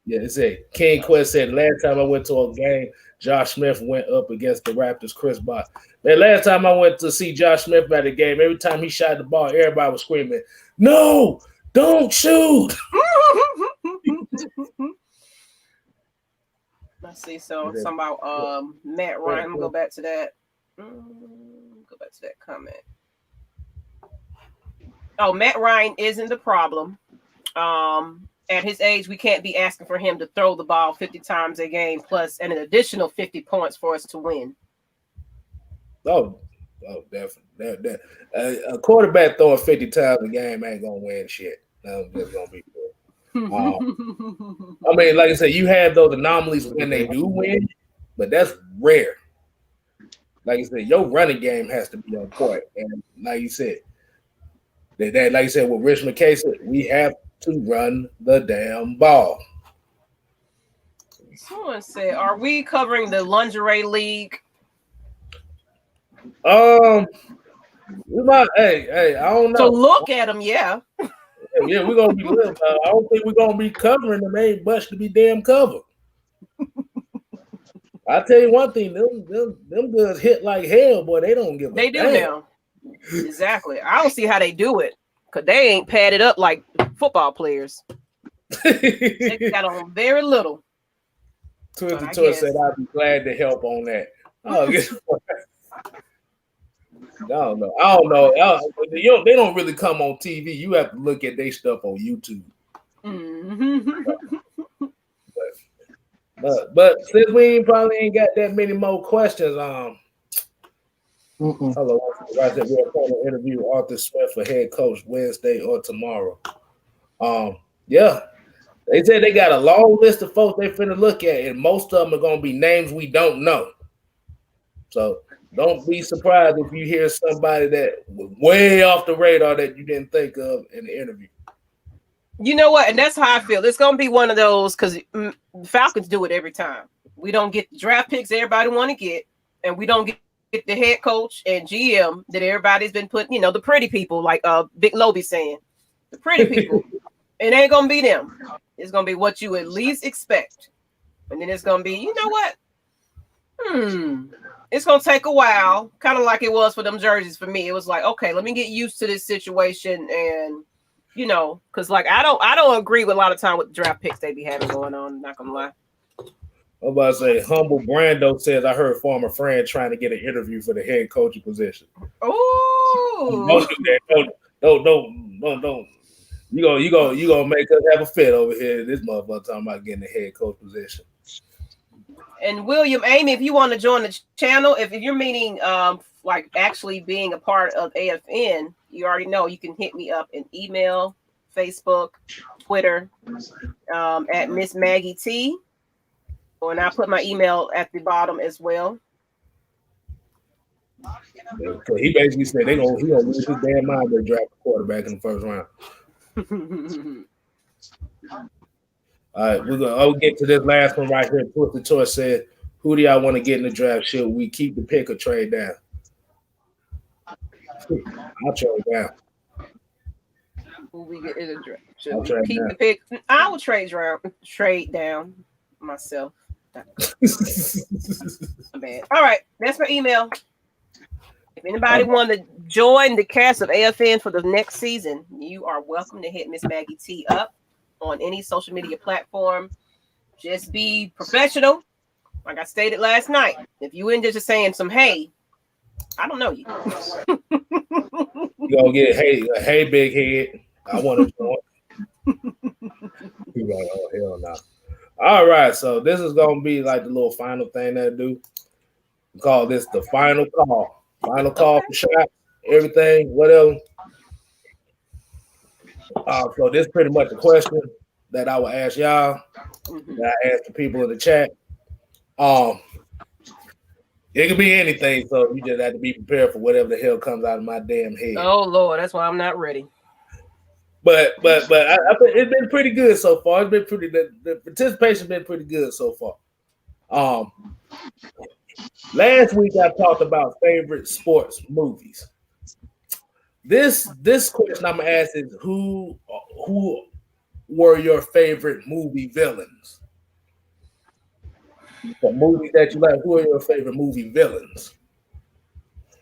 Yeah, it said King Quest said last time I went to a game, Josh Smith went up against the Raptors' Chris Bosh. Man, last time I went to see Josh Smith at the game, every time he shot the ball, everybody was screaming, "No, don't shoot!" Let's see. So something about Matt Ryan. I'm gonna go back to that. Go back to that comment. Oh, Matt Ryan isn't the problem. At his age, we can't be asking for him to throw the ball 50 times a game plus an additional 50 points for us to win. Oh, definitely. A quarterback throwing 50 times a game ain't gonna win shit. That's just gonna be cool. I mean, like I said, you have those anomalies when they do win, but that's rare. Like I said, your running game has to be on point, and like you said, that like you said with Rich McKay said, we have to run the damn ball. Someone said, "Are we covering the lingerie league?" We might. Hey, I don't know. So look at them, yeah. Yeah, we're gonna be. I don't think we're gonna be covering them. Ain't much to be damn covered. I tell you one thing, them girls hit like hell, boy. They don't give a They do damn. now. Exactly. I don't see how they do it because they ain't padded up like football players. They got on very little. Twisted Toy said, "I'd be glad to help on that." Oh, I don't know. They don't really come on TV. You have to look at their stuff on YouTube. Mm-hmm. But since we probably ain't got that many more questions, hello, I said we're going to interview Arthur Smith for head coach Wednesday or tomorrow. Yeah, they said they got a long list of folks they finna look at, and most of them are gonna be names we don't know. So don't be surprised if you hear somebody that was way off the radar that you didn't think of in the interview. You know what? And that's how I feel. It's going to be one of those because Falcons do it every time. We don't get the draft picks everybody want to get, and we don't get the head coach and GM that everybody's been putting, the pretty people, like Big Lobie saying. The pretty people. It ain't going to be them. It's going to be what you at least expect. And then it's going to be, you know what? It's going to take a while, kind of like it was for them jerseys for me. It was like, okay, let me get used to this situation and because like I don't agree with a lot of time with the draft picks they be having going on. I'm not gonna lie. I'm about to say, Humble Brando says I heard former friend trying to get an interview for the head coaching position. Oh, don't do that. Don't. You gonna make us have a fit over here. This motherfucker talking about getting the head coach position. And William, Amy, if you want to join the channel, if you're meaning like actually being a part of AFN, you already know you can hit me up in email, Facebook, Twitter, at Miss Maggie T. And I'll put my email at the bottom as well. He basically said he gonna lose his damn mind to draft a quarterback in the first round. All right, I'll get to this last one right here. Twisted Toy said, "Who do y'all want to get in the draft? Should we keep the pick or trade down?" I'll trade down. Who we get in the draft? Should we keep the pick? I would trade down myself. Bad. All right, that's my email. If anybody want to join the cast of AFN for the next season, you are welcome to hit Miss Maggie T up on any social media platform. Just be professional. Like I stated last night, if you end just saying some hey, I don't know you. You gonna get hey big head. I want to join. You like, oh hell no. All right, so this is gonna be like the little final thing that I do. We call this the final call. Final call for shot, everything, whatever. So this is pretty much a question that I will ask y'all. That I ask the people in the chat. It could be anything, so you just have to be prepared for whatever the hell comes out of my damn head. Oh Lord, that's why I'm not ready. But I think it's been pretty good so far. It's been pretty. The participation's been pretty good so far. Last week I talked about favorite sports movies. This question I'm gonna ask is who were your favorite movie villains? The movies that you like, who are your favorite movie villains?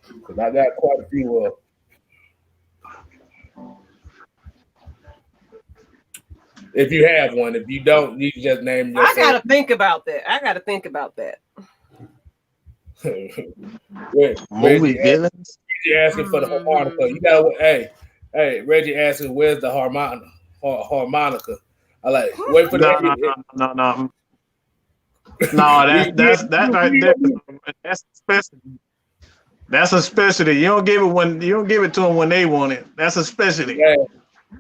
Because I got quite a few of. If you have one, if you don't, you can just name your I gotta think about that. Movie villains? Reggie asking for the harmonica. You got hey, Reggie asking where's the harmonica? I like wait for No, that's right there. That's a specialty. That's a specialty. You don't give it to them when they want it. That's a specialty.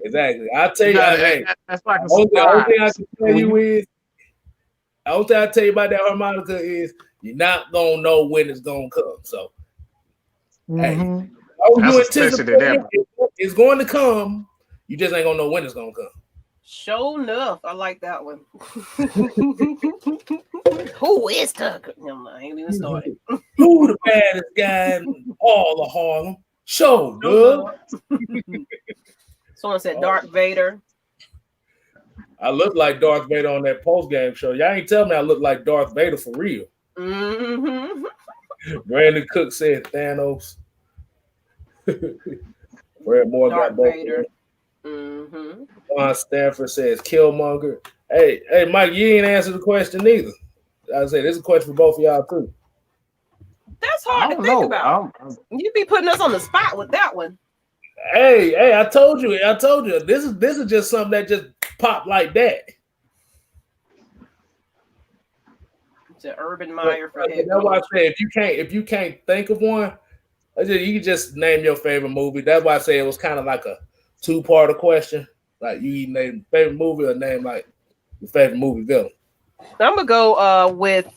Exactly. I'll tell you. Hey, that's like a only thing I surprise. can tell you is, the only thing I tell you about that harmonica is you're not gonna know when it's gonna come. So, hey, all That's you a specialty there. anticipate it's going to come. You just ain't gonna know when it's gonna come. Show enough. I like that one. Who is Tucker? No, I ain't even started. Who the baddest guy in all of Harlem? Show enough. Someone said Darth Vader. I look like Darth Vader on that post game show. Y'all ain't tell me I look like Darth Vader for real. Mm-hmm. Brandon Cook said Thanos. Brad Moore got both. Vader. Mm-hmm. Juan Stanford says Killmonger. Hey, Mike, you ain't answered the question either. I said this is a question for both of y'all too. That's hard to think about. You be putting us on the spot with that one. Hey, I told you. This is just something that just popped like that. It's an Urban Meyer for head. That's why I said if you can't think of one, you can just name your favorite movie. That's why I say it was kind of like a two-part question. Like you either name favorite movie or name like your favorite movie villain. I'm gonna go with,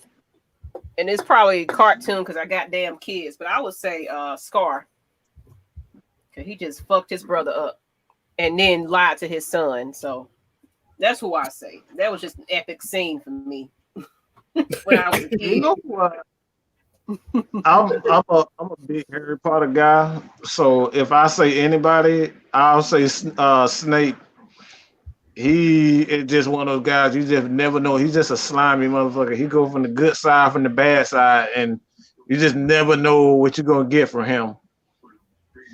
and it's probably a cartoon because I got damn kids, but I would say Scar. Cause he just fucked his brother up and then lied to his son. So that's who I say. That was just an epic scene for me when I was a kid. You know what? I'm a big Harry Potter guy. So if I say anybody, I'll say Snape. He is just one of those guys you just never know. He's just a slimy motherfucker. He go from the good side, from the bad side, and you just never know what you're gonna get from him.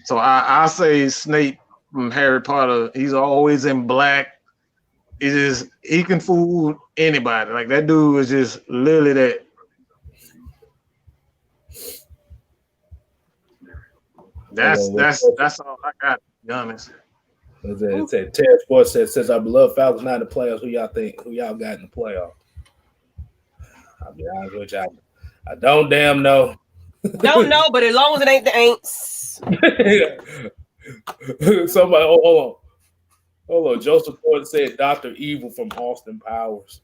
So I say Snape from Harry Potter. He's always in black. He can fool anybody. Like that dude is just literally that. That's all I got, to be honest. It said Ted Sports said, since our beloved Falcons not in the playoffs, who y'all got in the playoffs? I'll be honest with y'all. I don't damn know. Don't know, but as long as it ain't the Aints. Somebody, hold on. Joseph Ford said Dr. Evil from Austin Powers.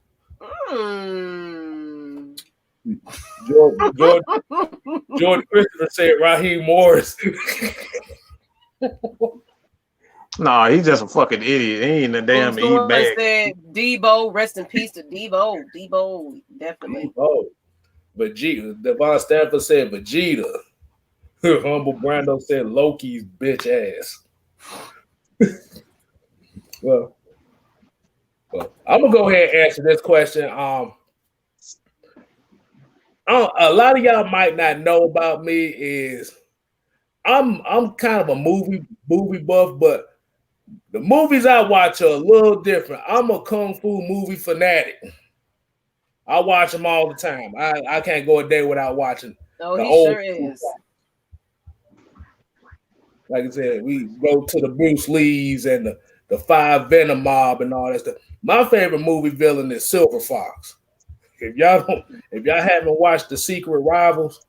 Jordan Christopher said Raheem Morris. No, he's just a fucking idiot. He ain't a damn e-bag. Said Debo, rest in peace to Debo. Debo, definitely. Vegeta. Devon Stanford said Vegeta. Humble Brando said Loki's bitch ass. well, I'm gonna go ahead and answer this question. A lot of y'all might not know about me is I'm kind of a movie buff, but the movies I watch are a little different. I'm a kung fu movie fanatic. I watch them all the time. I can't go a day without watching. Oh, he sure is. Like I said, we go to the Bruce Lees and the Five Venom Mob and all that stuff. My favorite movie villain is Silver Fox. If y'all haven't watched The Secret Rivals,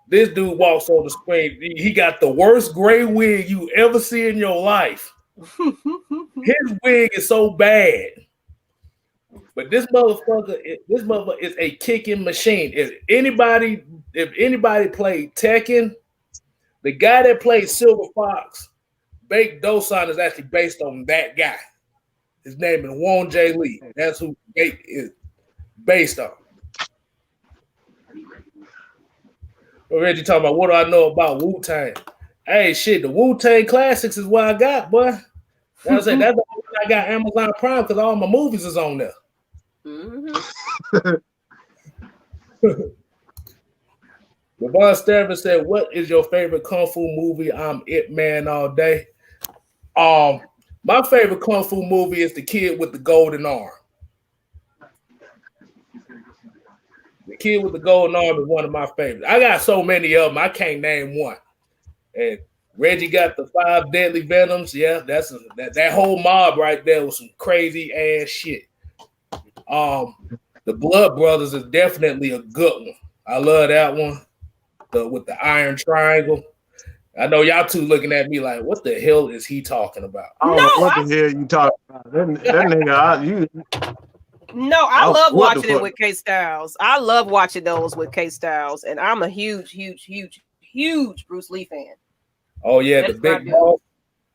this dude walks on the screen. He got the worst gray wig you ever see in your life. His wig is so bad. But this motherfucker is a kicking machine. If anybody played Tekken, the guy that played Silver Fox, Bake Dosan, is actually based on that guy. His name is Won J. Lee. That's who Bake is based on. Reggie talking about what do I know about Wu-Tang? Hey, shit, the Wu-Tang Classics is what I got, boy. That's the only reason I got Amazon Prime because all my movies is on there. Mm-hmm. Devon Stanford said, "What is your favorite kung fu movie?" I'm It Man all day. My favorite kung fu movie is The Kid with the Golden Arm. The Kid with the Golden Arm is one of my favorites. I got so many of them, I can't name one. And Reggie got the 5 Deadly Venoms. Yeah, that's that whole mob right there was some crazy ass shit. The Blood Brothers is definitely a good one. I love that one. With the Iron Triangle. I know y'all two looking at me like, what the hell is he talking about? I don't know what the hell you talking about. That nigga, I love watching it with Kstylz. I love watching those with Kstylz, and I'm a huge Bruce Lee fan. Oh yeah, the big ball.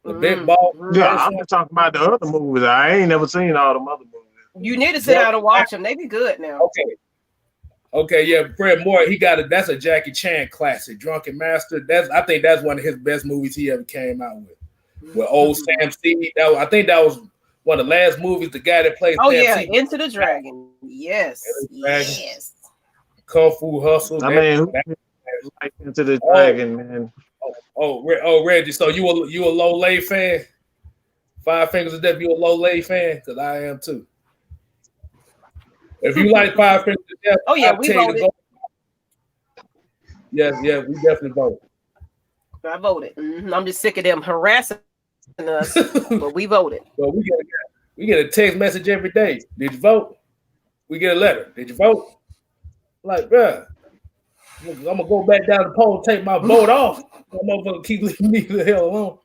The big ball. Yeah, I'm talking about the other movies. I ain't never seen all them other movies. You need to sit down and watch them. They be good now. Okay, yeah, Fred Moore, that's a Jackie Chan classic, Drunken Master. I think that's one of his best movies he ever came out with. With old Sam C. I think that was one of the last movies. The guy that plays. Oh yeah, Into the Dragon. Yes. Kung Fu Hustle. I mean, who like Into the Dragon, man? Oh, Reggie. So you a Low Lay fan? Five Fingers of Death. You a Low Lay fan? Because I am too. If you like Five Fingers of Death, we voted. Yes, we definitely voted. I voted. I'm just sick of them harassing us, but we voted. Well, we get a text message every day. Did you vote? We get a letter. Did you vote? Like, bruh, I'm gonna go back down the poll and take my vote off. I'm gonna keep leaving me the hell alone.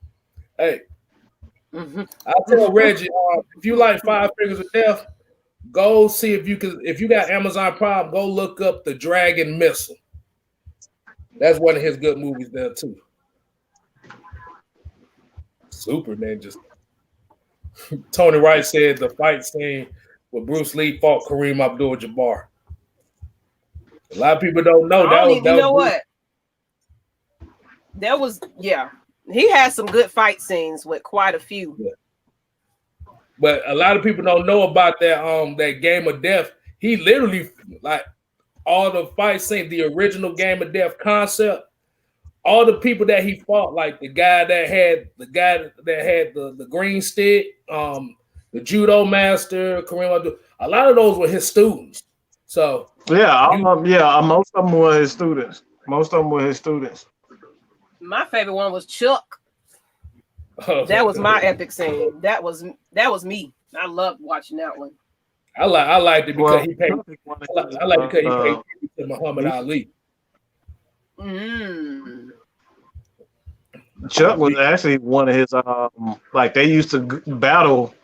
Hey, I tell Reggie, if you like Five Fingers of Death, go see if you got Amazon Prime, go look up The Dragon Missile. That's one of his good movies there too. Super Ninjas. Tony Wright said the fight scene where Bruce Lee fought Kareem Abdul-Jabbar. A lot of people don't know what? That was he had some good fight scenes with quite a few. Yeah. But a lot of people don't know about that Game of Death. He literally, like, all the fight scenes, the original Game of Death concept, all the people that he fought, like the guy that had the green stick, the judo master, Kareem Abdul, a lot of those were his students. So most of them were his students. My favorite one was Chuck. That was my epic scene. That was me. I loved watching that one. I liked it because he paid. I like because he paid to Muhammad Ali. Chuck was actually one of his like they used to battle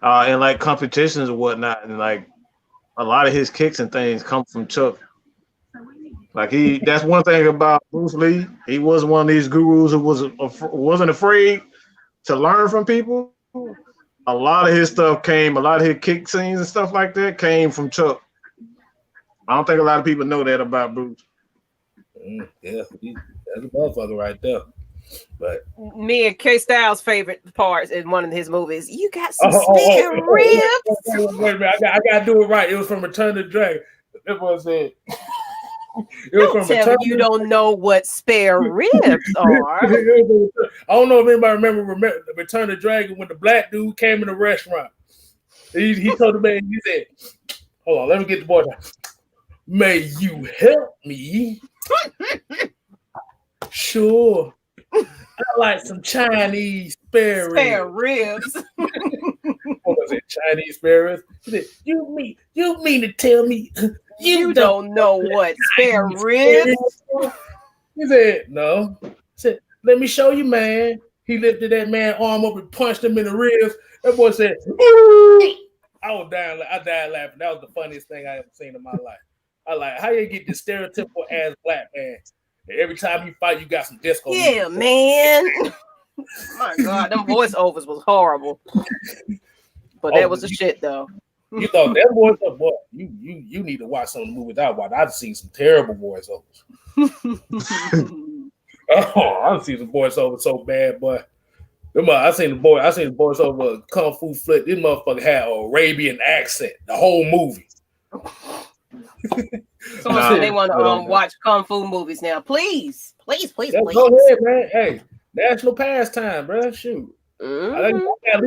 in like competitions and whatnot, and like a lot of his kicks and things come from Chuck. Like that's one thing about Bruce Lee. He was one of these gurus who wasn't afraid to learn from people. A lot of his kick scenes and stuff like that came from Chuck. I don't think a lot of people know that about Bruce. Yeah, that's a motherfucker right there. But me and Kstylz favorite parts in one of his movies. You got some spare ribs. Wait a minute, I gotta do it right. It was from Return of the Dragon. That's what I said. Don't tell me you don't know what spare ribs are. I don't know if anybody remember Return of the Dragon when the black dude came in the restaurant. He told the man, he said, hold on, let me get the boy down. May you help me? Sure. I like some Chinese spare ribs. What was it? Chinese spare ribs? He said, you mean to tell me you don't know what spare ribs? He said, no. He said, let me show you, man. He lifted that man's arm up and punched him in the ribs. That boy said, ooh! I died laughing. That was the funniest thing I ever seen in my life. I like how you get this stereotypical ass black man. And every time you fight, you got some disco. Yeah, man. My God, them voiceovers was horrible. But that was the shit though. You thought that voiceover, boy, you need to watch some of the movies I watched. I've seen some terrible voiceovers. I've seen some voiceovers so bad, but I seen the voiceover Kung Fu Flick. This motherfucker had an Arabian accent the whole movie. So they want to watch Kung Fu movies now. Please. Go ahead, man. Hey, national pastime, bro. Shoot. I got at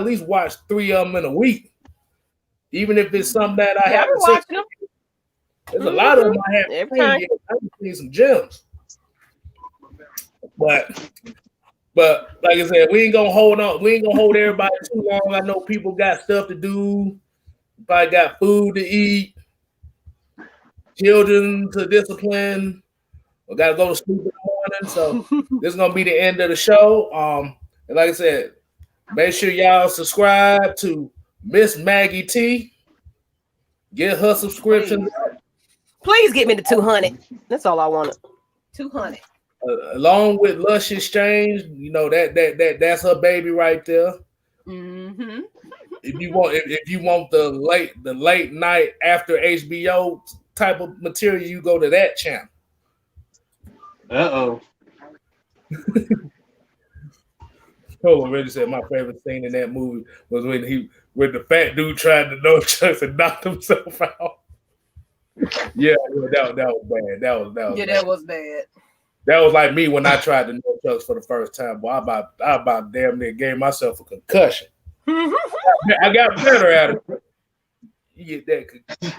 least watch 3 of them in a week. Even if it's something that I haven't watching them. There's a lot of them I haven't seen yet. I've seen some gems. But like I said, we ain't gonna hold everybody too long. I know people got stuff to do, probably got food to eat, children to discipline, or gotta go to sleep in the morning. So this is gonna be the end of the show. And like I said, make sure y'all subscribe to Miss Maggie T. Get her subscription. Please get me to 200. That's all I wanted. 200. Along with Lush Exchange, you know that's her baby right there. Mm-hmm. If you want the late night after HBO type of material, you go to that channel. Cole already said my favorite scene in that movie was when the fat dude tried to no chucks and knocked himself out. Yeah, that was bad. That was Yeah, bad. that was bad. That was like me when I tried to no chucks for the first time. Boy, I about damn near gave myself a concussion. I got better at it. You get that.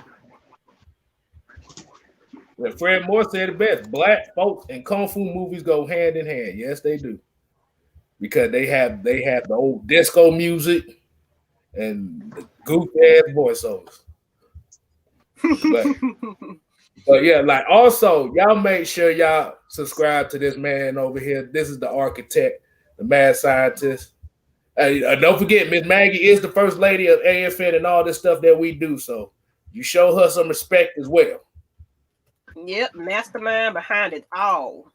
Well, Fred Moore said it best. Black folks and kung fu movies go hand in hand. Yes, they do. Because they have the old disco music and the goofy ass voiceovers. But yeah, like also y'all make sure y'all subscribe to this man over here. This is the architect, the mad scientist. Don't forget, Miss Maggie is the first lady of AFN and all this stuff that we do. So you show her some respect as well. Yep, mastermind behind it all.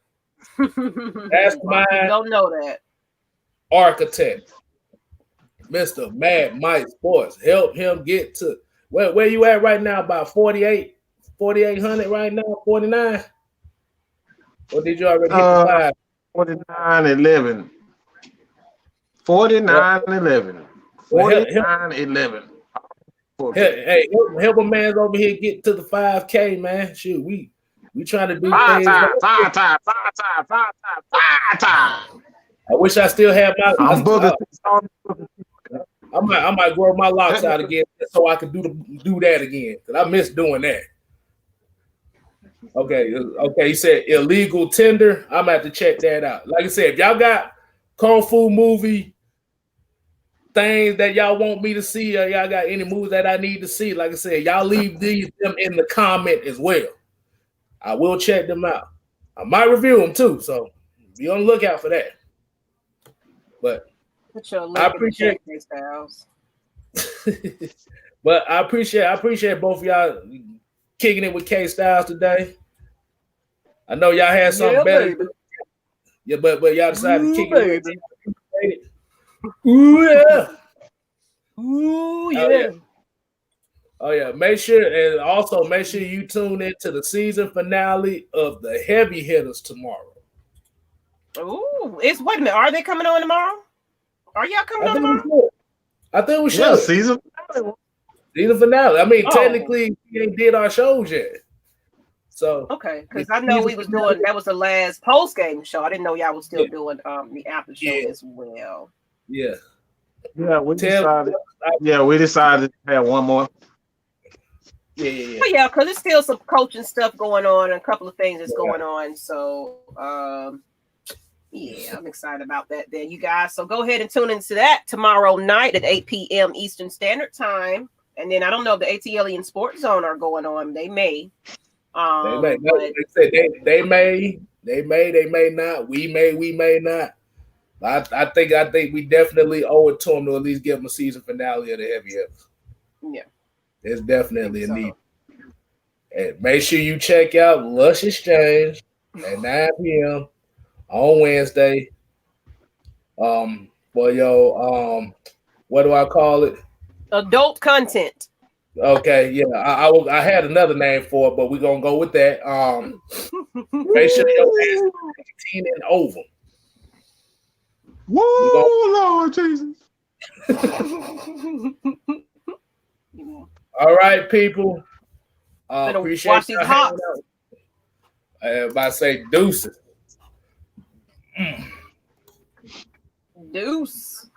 Mastermind. Don't know that. Architect, Mr. Mad Mike Sports. Help him get to where you at right now? About 4,800 right now, 49. Or did you already hit the 49-11. 49-11. 49-11. Hey, help a man over here get to the 5K, man. Shoot, we trying to do Five things. time. I wish I still had my. I might grow my locks out again so I could do that again because I miss doing that. Okay. You said illegal tender. I'm gonna have to check that out. Like I said, if y'all got kung fu movie things that y'all want me to see, or y'all got any movies that I need to see, like I said, y'all leave them in the comment as well. I will check them out. I might review them too, so be on the lookout for that. But I appreciate Kstylz. But I appreciate both of y'all kicking it with Kstylz today. I know y'all had something better. Baby. Yeah, but y'all decided to kick it. Ooh yeah. Ooh yeah. Oh yeah. Make sure you tune into the season finale of the Heavy Hitters tomorrow. Ooh, wait a minute. Are they coming on tomorrow? Are y'all coming on tomorrow? I think we should. Yeah, season finale. I mean, technically, we ain't did our shows yet. So okay, because I know we was doing that was the last post game show. I didn't know y'all was still doing the after show as well. Yeah. Yeah, we decided to have one more. Yeah. But yeah, because there's still some coaching stuff going on and a couple of things that's going on. So yeah, I'm excited about that then, you guys. So go ahead and tune into that tomorrow night at 8 p.m. Eastern Standard Time. And then I don't know if the ATL and Sports Zone are going on. They may. They may not. We may not. I think we definitely owe it to them to at least give them a season finale of the Heavy Hitters. Yeah. There's definitely a need. And make sure you check out Lush Exchange at 9 p.m. on Wednesday. For your what do I call it? Adult content. Okay, yeah. I had another name for it, but we're gonna go with that. Make sure your ass is 18 and over. Whoa, Lord Jesus. All right, people. Appreciate watch these hops. If I say deuces. Deuce.